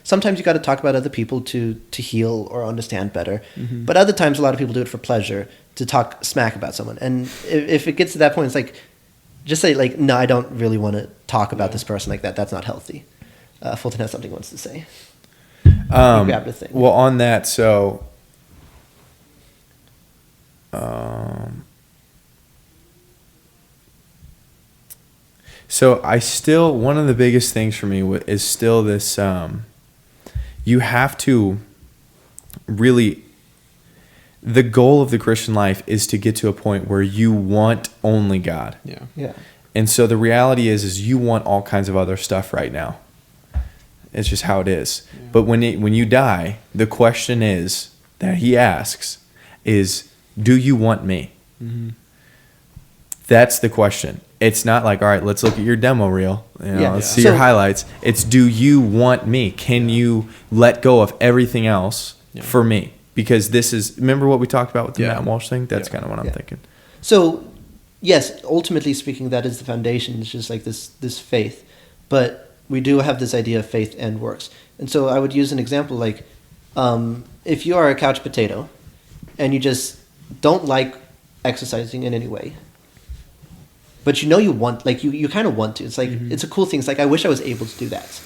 Sometimes you got to talk about other people to heal or understand better, but other times a lot of people do it for pleasure, to talk smack about someone. And if it gets to that point, it's like, just say like, no, I don't really want to talk about this person like that. That's not healthy. Fulton has something he wants to say. Grabbed a thing.
Well, on that, so so one of the biggest things for me is still this, you have to really, the goal of the Christian life is to get to a point where you want only God.
yeah.
Yeah.
And so the reality is you want all kinds of other stuff right now. It's just how it is.
Yeah.
But when you die, the question is that he asks is, do you want me?
Mm-hmm.
That's the question. It's not like, all right, let's look at your demo reel. Let's see
So-
your highlights. It's, do you want me? Can you let go of everything else for me? Because this is, remember what we talked about with the Matt Walsh thing? That's kind of what I'm thinking.
So, yes, ultimately speaking, that is the foundation. It's just like this faith. But we do have this idea of faith and works. And so I would use an example like, if you are a couch potato and you just don't like exercising in any way, but you know you want, like you kind of want to. It's like, it's a cool thing. It's like, I wish I was able to do that.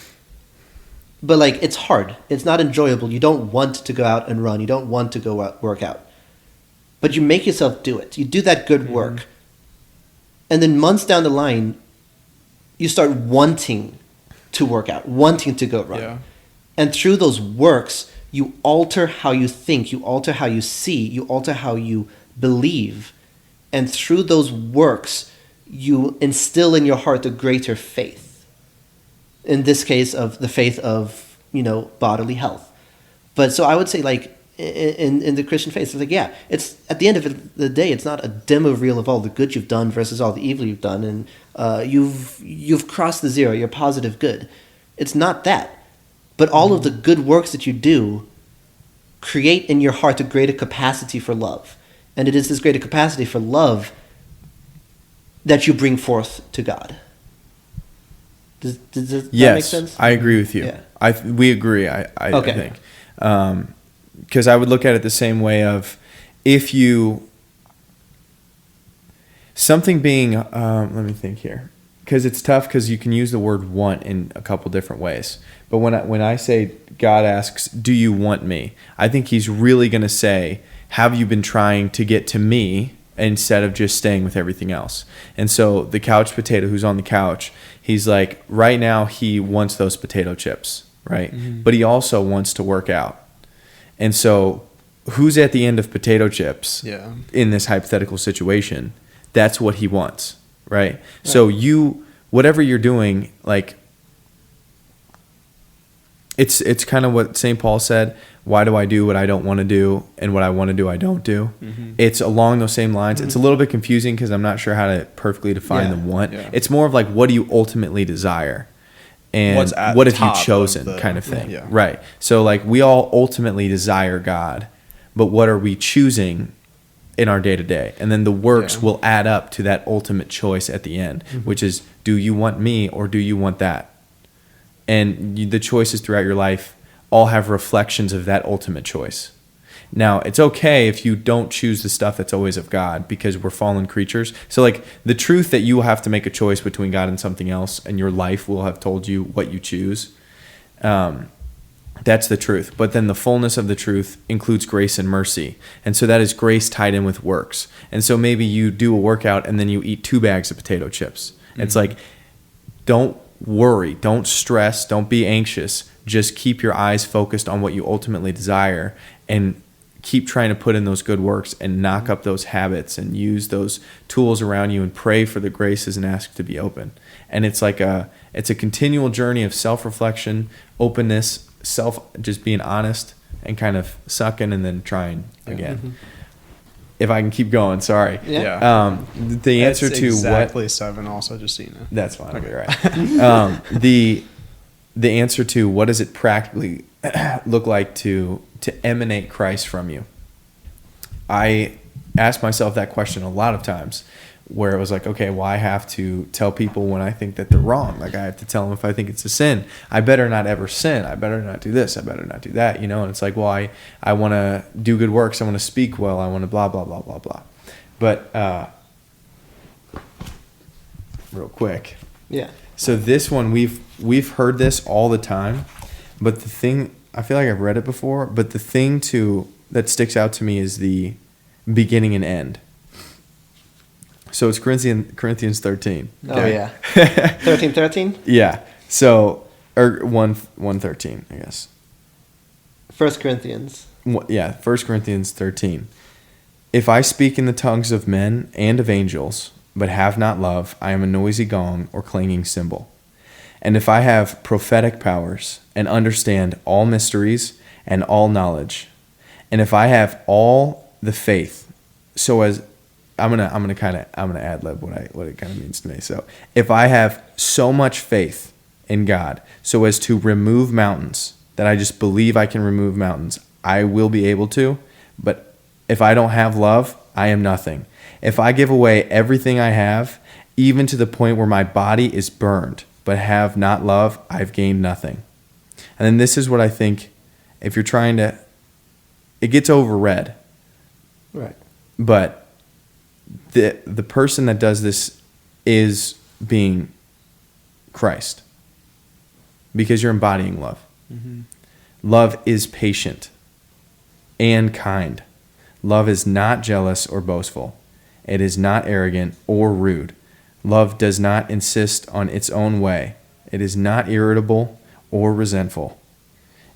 But like, it's hard. It's not enjoyable. You don't want to go out and run. You don't want to go out, work out. But you make yourself do it. You do that good work. And then months down the line, you start wanting to work out, wanting to go run.
Yeah.
And through those works, you alter how you think, you alter how you see, you alter how you believe. And through those works, you instill in your heart a greater faith. In this case, of the faith of, bodily health. But so I would say, like, in the Christian faith, it's like, yeah, it's at the end of the day, it's not a demo reel of all the good you've done versus all the evil you've done, and you've crossed the zero, you're positive good. It's not that. But all of the good works that you do create in your heart a greater capacity for love. And it is this greater capacity for love that you bring forth to God. Does that make sense?
I agree with you.
Yeah.
We agree, I
Okay.
think. Because I would look at it the same way of, if you, something being, let me think here. Because it's tough, because you can use the word want in a couple different ways. But when I say God asks, do you want me? I think he's really going to say, have you been trying to get to me instead of just staying with everything else? And so the couch potato who's on the couch, he's like, right now he wants those potato chips, right? Mm-hmm. But he also wants to work out. And so who's at the end of potato chips in this hypothetical situation? That's what he wants, right? So whatever you're doing, like, it's kind of what St. Paul said, why do I do what I don't want to do, and what I want to do I don't do? Mm-hmm. It's along those same lines. Mm-hmm. It's a little bit confusing because I'm not sure how to perfectly define the want. Yeah. It's more of like, what do you ultimately desire? And what have you chosen, kind of thing. Yeah. Right. So like, we all ultimately desire God, but what are we choosing in our day to day? And then the works will add up to that ultimate choice at the end, which is, do you want me or do you want that? And the choices throughout your life all have reflections of that ultimate choice. Now, it's okay if you don't choose the stuff that's always of God, because we're fallen creatures. So like, the truth that you will have to make a choice between God and something else, and your life will have told you what you choose. That's the truth. But then the fullness of the truth includes grace and mercy. And so that is grace tied in with works. And so maybe you do a workout and then you eat 2 bags of potato chips. Mm-hmm. It's like, don't worry, don't stress, don't be anxious. Just keep your eyes focused on what you ultimately desire, and keep trying to put in those good works and knock up those habits and use those tools around you and pray for the graces and ask to be open. And it's like it's a continual journey of self-reflection, openness, just being honest and kind of sucking and then trying again. Mm-hmm. If I can keep going, sorry.
Yeah.
The answer
it's
to
exactly 7 also, just so you know.
That's fine. Okay. Right. The answer to what does it practically look like to emanate Christ from you? I asked myself that question a lot of times, where it was like, okay, well, I have to tell people when I think that they're wrong. Like, I have to tell them if I think it's a sin. I better not ever sin. I better not do this. I better not do that, And it's like, well, I want to do good works. I want to speak well. I want to blah, blah, blah, blah, blah. But real quick.
Yeah.
So this one, we've heard this all the time, but the thing, I feel like I've read it before, but the thing that sticks out to me is the beginning and end. So it's Corinthians 13.
Okay? Oh yeah. 13:13?
Yeah. So, or 1:13, I guess.
1 Corinthians.
1 Corinthians 13. If I speak in the tongues of men and of angels, but have not love, I am a noisy gong or clanging cymbal. and if I have prophetic powers and understand all mysteries and all knowledge, and if I have all the faith, so as I'm gonna ad lib what it kind of means to me. So if I have so much faith in God, so as to remove mountains, that I just believe I can remove mountains, I will be able to. But if I don't have love, I am nothing. If I give away everything I have, even to the point where my body is burned, but have not love, I've gained nothing. And then this is what I think, if you're trying to, it gets overread.
Right.
But the person that does this is being Christ. Because you're embodying love.
Mm-hmm.
Love is patient and kind. Love is not jealous or boastful. It is not arrogant or rude. Love does not insist on its own way. It is not irritable or resentful.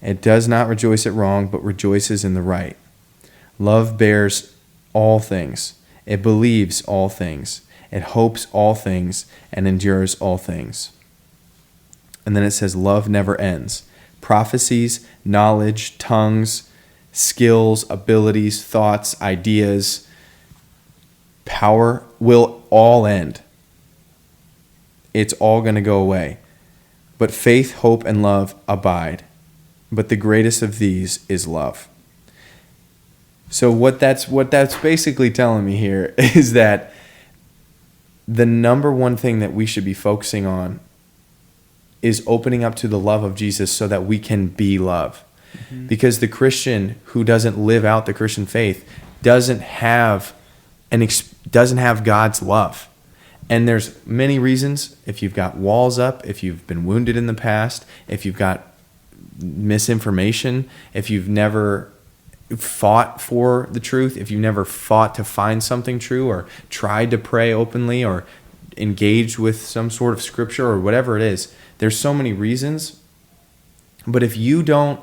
It does not rejoice at wrong, but rejoices in the right. Love bears all things. It believes all things. It hopes all things and endures all things. And then it says love never ends. Prophecies, knowledge, tongues, skills, abilities, thoughts, ideas, power will all end. It's all going to go away. But faith, hope, and love abide. But the greatest of these is love. So what that's basically telling me here is that the number one thing that we should be focusing on is opening up to the love of Jesus so that we can be love. Mm-hmm. Because the Christian who doesn't live out the Christian faith doesn't have God's love. And there's many reasons. If you've got walls up, if you've been wounded in the past, if you've got misinformation, if you've never fought for the truth, if you've never fought to find something true or tried to pray openly or engaged with some sort of scripture or whatever it is, there's so many reasons. But if you don't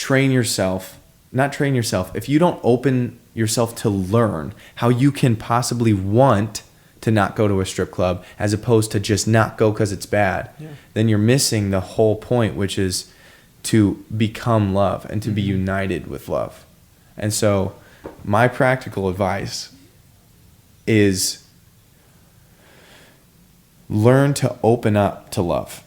if you don't open yourself to learn how you can possibly want to not go to a strip club as opposed to just not go because it's bad, then you're missing the whole point, which is to become love and to be united with love. And so my practical advice is learn to open up to love.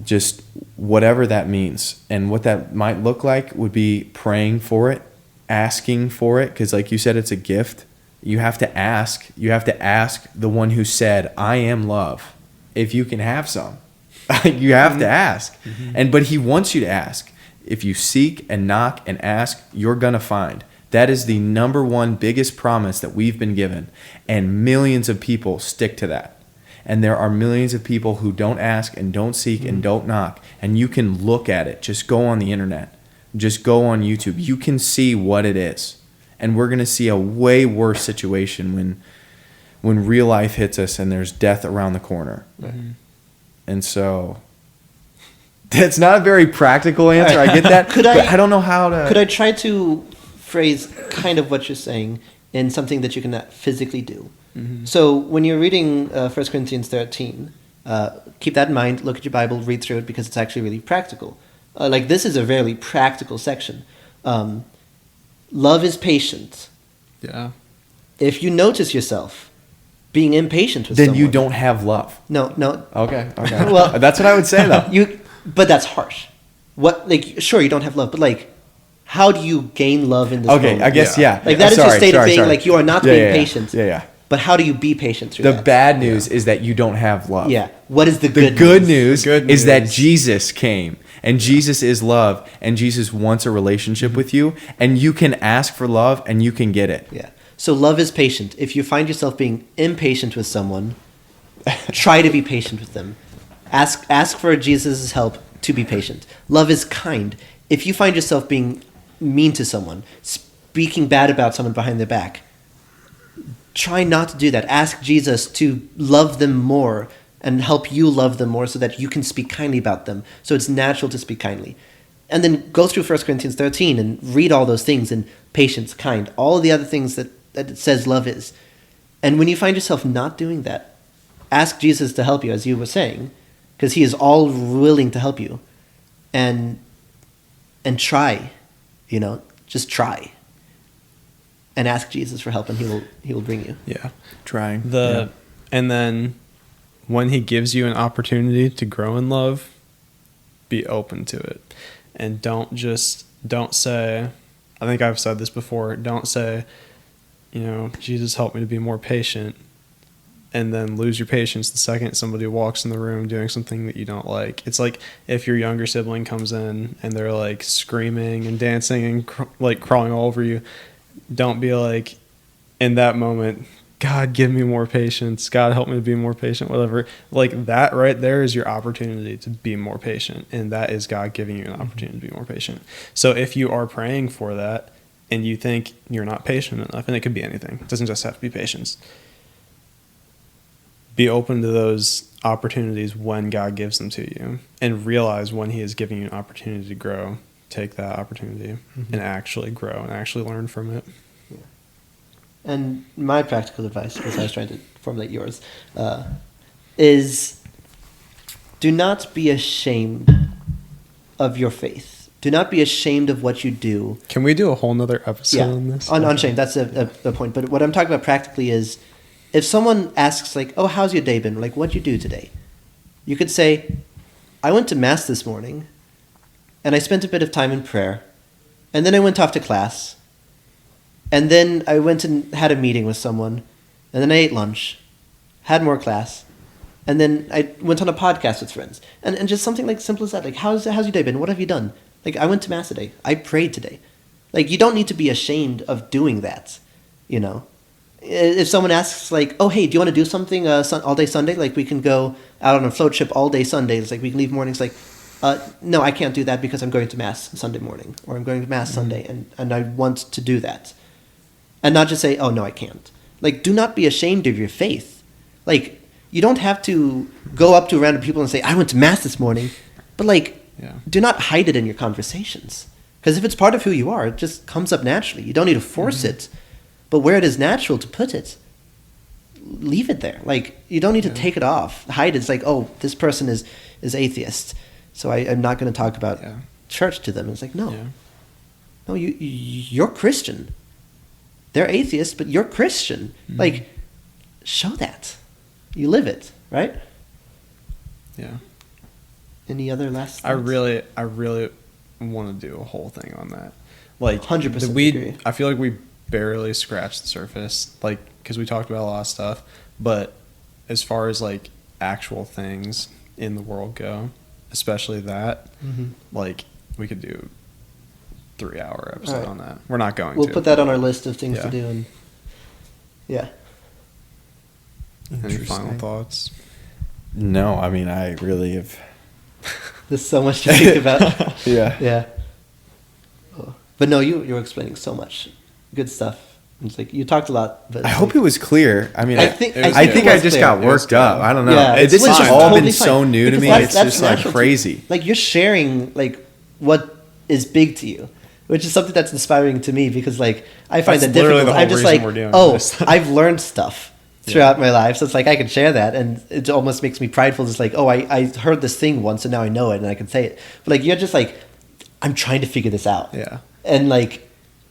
Just whatever that means. And what that might look like would be praying for it, asking for it, because like you said, it's a gift. You have to ask. You have to ask the one who said, I am love, if you can have some. You have to ask. But he wants you to ask. If you seek and knock and ask, you're going to find. That is the number one biggest promise that we've been given. And millions of people stick to that. And there are millions of people who don't ask and don't seek and don't knock. And you can look at it. Just go on the internet. Just go on YouTube. You can see what it is. And we're going to see a way worse situation when real life hits us and there's death around the corner.
Mm-hmm.
And so that's not a very practical answer. I get that. But I don't know how to...
Could I try to phrase kind of what you're saying in something that you can physically do? Mm-hmm. So when you're reading 1 Corinthians 13, keep that in mind, look at your Bible, read through it, because it's actually really practical. This is a very practical section. Love is patient.
Yeah.
If you notice yourself being impatient with someone...
Then you don't have love.
No.
Okay.
Well,
that's what I would say, though.
But that's harsh. Sure, you don't have love, but how do you gain love in this moment?
Okay, I guess, yeah.
That is your state of being, you are not being patient.
Yeah.
But how do you be patient through
that?
The
bad news is that you don't have love.
Yeah. What is the good news?
The good news is that Jesus came, and Jesus is love, and Jesus wants a relationship with you, and you can ask for love, and you can get it.
Yeah. So love is patient. If you find yourself being impatient with someone, try to be patient with them. Ask for Jesus' help to be patient. Love is kind. If you find yourself being mean to someone, speaking bad about someone behind their back, try not to do that. Ask Jesus to love them more and help you love them more so that you can speak kindly about them. So it's natural to speak kindly. And then go through 1 Corinthians 13 and read all those things, and patience, kind, all the other things that it says love is. And when you find yourself not doing that, ask Jesus to help you, as you were saying, because He is all willing to help you, and try, just try, and ask Jesus for help, and He will bring you.
Yeah.
Trying.
And then when He gives you an opportunity to grow in love, be open to it. And don't say, I think I've said this before, don't say, Jesus, help me to be more patient, and then lose your patience the second somebody walks in the room doing something that you don't like. It's like if your younger sibling comes in and they're like screaming and dancing and crawling all over you, don't be like, in that moment, God, give me more patience. God, help me to be more patient, whatever. Like that right there is your opportunity to be more patient. And that is God giving you an opportunity to be more patient. So if you are praying for that and you think you're not patient enough, and it could be anything, it doesn't just have to be patience, be open to those opportunities when God gives them to you, and realize when He is giving you an opportunity to grow, take that opportunity and actually grow and actually learn from it.
And my practical advice, as I was trying to formulate yours, is do not be ashamed of your faith. Do not be ashamed of what you do.
Can we do a whole nother episode on this?
On shame, that's the point. But what I'm talking about practically is, if someone asks, like, oh, how's your day been? Like, what'd you do today? You could say, I went to Mass this morning, and I spent a bit of time in prayer, and then I went off to class, and then I went and had a meeting with someone, and then I ate lunch, had more class, and then I went on a podcast with friends. And just something like simple as that. Like, how's your day been? What have you done? Like, I went to Mass today. I prayed today. Like, you don't need to be ashamed of doing that, If someone asks, like, oh, hey, do you want to do something all day Sunday? Like, we can go out on a float trip all day Sunday. It's like, we can leave mornings. Like, no, I can't do that because I'm going to Mass Sunday morning, or I'm going to Mass Sunday, and I want to do that. And not just say, oh, no, I can't. Like, do not be ashamed of your faith. Like, you don't have to go up to random people and say, I went to Mass this morning. But, like, do not hide it in your conversations. Because if it's part of who you are, it just comes up naturally. You don't need to force it. But where it is natural to put it, leave it there. Like, you don't need to take it off. Hide it. It's like, oh, this person is atheist, so I'm not going to talk about church to them. It's like, no. No, you're Christian. They're atheists, but you're Christian. Like, show that. You live it, right?
Yeah.
Any other last thoughts?
I really want to do a whole thing on that. Like,
100% agree.
I feel like we barely scratched the surface, like, because we talked about a lot of stuff, but as far as like actual things in the world go, especially that, like, we could do 3-hour episode on that. We're not going to.
We'll put that on our list of things to do. And
Any final thoughts?
No, I mean, I really have.
There's so much to think about.
Yeah.
Oh. But no, you were explaining so much good stuff. It's like you talked a lot, but
I hope it was clear. I mean,
I think
I just got worked up. I don't know.
Yeah,
This has all
totally
been so
fine.
new to
Because
me.
that's
It's just like
natural
crazy.
Like, you're sharing like what is big to you, which is something that's inspiring to me, because like I find
That's
that
literally
difficult.
the
I'm
whole
just
reason
like,
we're doing
oh,
this.
I've learned stuff throughout my life, so it's like I can share that, and it almost makes me prideful. It's like, oh, I heard this thing once, and now I know it, and I can say it. But like, you're just like, I'm trying to figure this out.
Yeah.
And like,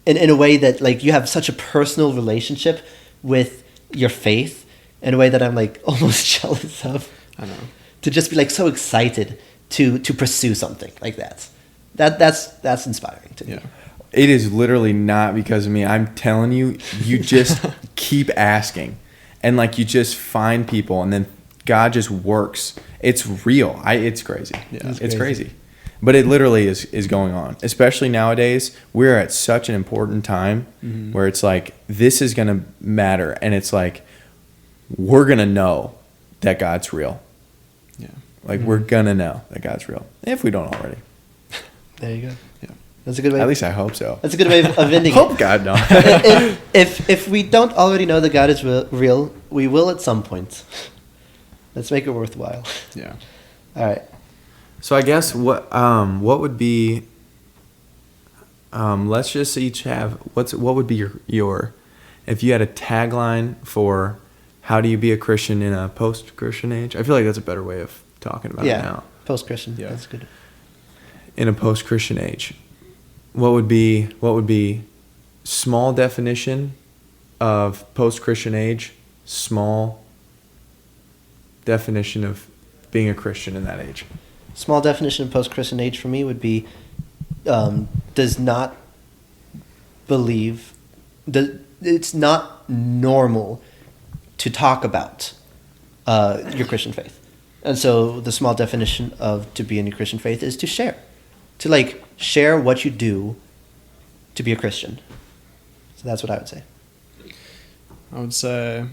in a way that like you have such a personal relationship with your faith, in a way that I'm like almost jealous of.
I know.
To just be like so excited to pursue something like that. That's inspiring to me.
Yeah.
It is literally not because of me. I'm telling you, you just keep asking. And like, you just find people, and then God just works. It's real. It's crazy.
Yeah.
It's crazy. But it literally is going on. Especially nowadays, we're at such an important time where it's like, this is going to matter. And it's like, we're going to know that God's real.
Yeah.
Like, we're going to know that God's real. If we don't already.
There you go.
Yeah.
That's a good way.
At least I hope so.
That's a good way of ending
Hope
it.
God knows.
If we don't already know that God is real, we will at some point. Let's make it worthwhile.
Yeah.
All right.
So I guess what would be let's just each have what would be your if you had a tagline for how do you be a Christian in a post-Christian age? I feel like that's a better way of talking about
Yeah.
now.
Post-Christian.
Yeah.
That's good.
In a post-Christian age, what would be small definition of post-Christian age, small definition of being a Christian in that age?
Small definition of post-Christian age for me would be does not believe it's not normal to talk about your Christian faith. And so the small definition of to be in your Christian faith is to share. To like share what you do to be a Christian. So that's what I would say.
I would say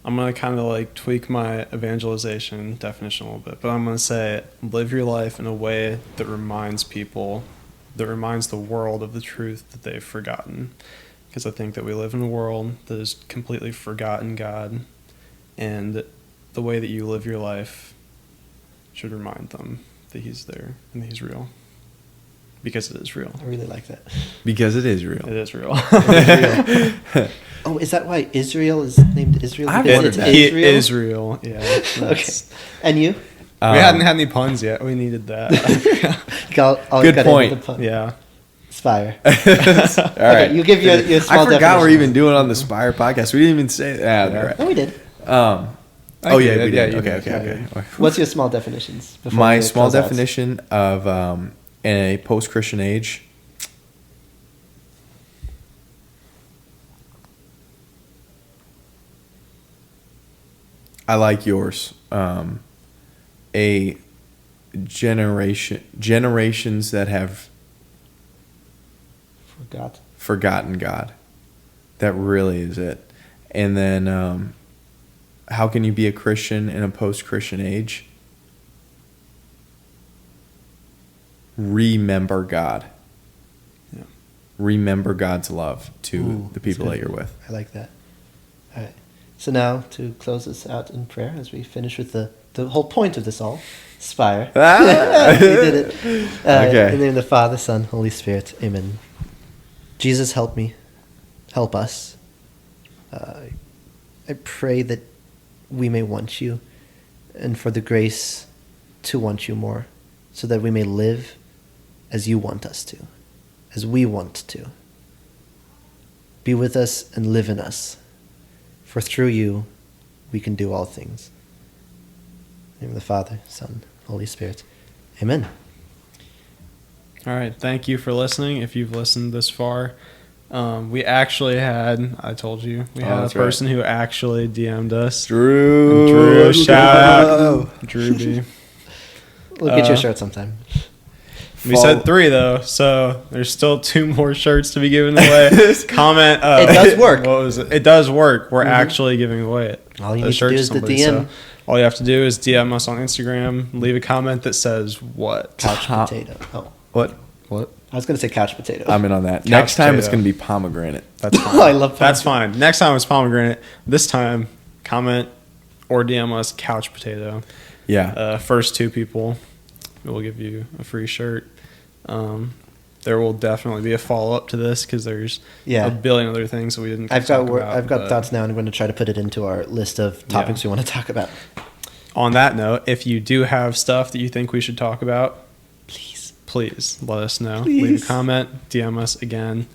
I'm going to kind of like tweak my evangelization definition a little bit, but I'm going to say live your life in a way that reminds people, that reminds the world of the truth that they've forgotten. Because I think that we live in a world that has completely forgotten God, and the way that you live your life should remind them that He's there and that He's real. Because it is real.
I really like that.
Because it is real.
It is real.
Oh, is that why Israel is named Israel?
I've
Because
wondered
it's
that.
It is real. Yeah.
Okay.
that's-
And you?
We hadn't had any puns yet. We needed that.
Good point.
Yeah.
Spire.
All
Okay,
right.
you give your small
I forgot we're
definition.
even doing it on the SPIRE podcast. We didn't even say that. Yeah, right.
No, we did.
Oh yeah, we did.
you
Okay,
did.
okay.
What's your small definitions? before
My
we
small
close out?
definition of in a post-Christian age. I like yours. A generations that have forgotten God. That really is it. And then how can you be a Christian in a post-Christian age? Remember God.
Yeah.
Remember God's love to
Ooh,
the people
that's
that
good.
you're with.
I like that. All right. So now to close us out in prayer as we finish with the whole point of this all, Spire.
Ah!
We did it.
Okay.
In the name of the Father, Son, Holy Spirit. Amen. Jesus, help me. Help us. I pray that we may want you and for the grace to want you more so that we may live as you want us to, as we want to. Be with us and live in us, for through you we can do all things. In the name of the Father, Son, Holy Spirit. Amen.
All right. Thank you for listening. If you've listened this far, we actually had, I told you, we had a
that's
person who actually DM'd us.
Drew,
Shout out. Drew B.
We'll get you a shirt sometime.
We said 3 though, so there's still 2 more shirts to be given away. Comment.
It does work.
What was it? It does work. We're actually giving away it.
All you
a
need to
shirt
do is the
somebody,
DM.
so all you have to do is DM us on Instagram. Leave a comment that says what.
Couch
Top.
potato. Oh,
What?
I was going to say couch potato.
I'm in on that.
Couch
Next time it's
potato.
going to be pomegranate.
That's fine.
Oh, I love
That's fine. Next time it's pomegranate. This time, comment or DM us couch potato.
Yeah.
First 2 people, we'll give you a free shirt. There will definitely be a follow up to this because there's a billion other things that we didn't.
I've
talk
got
about,
I've got
but
thoughts now, and I'm going to try to put it into our list of topics we want to talk about.
On that note, if you do have stuff that you think we should talk about, please let us know.
Please.
Leave a comment, DM us again.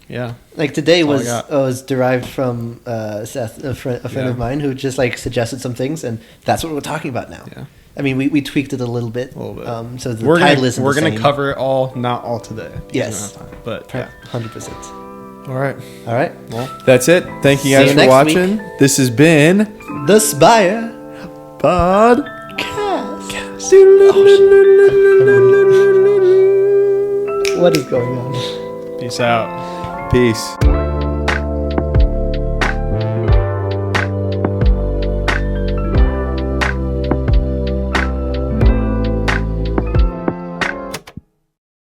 Yeah.
Like today
That's all I got.
was derived from Seth, a friend
Yeah.
of mine, who just like suggested some things, and that's what we're talking about now.
Yeah.
I mean, we tweaked it a little bit.
A little bit.
So the
we're
title
gonna,
isn't
we're
the
gonna
same.
cover it all, not all today. because
Yes.
we don't have time, but yeah.
100%.
All right.
All right.
Well,
That's it. Thank you
See
guys
you
for
next
watching. This has been
The Spire
Podcast.
What is going on?
peace out.
Peace.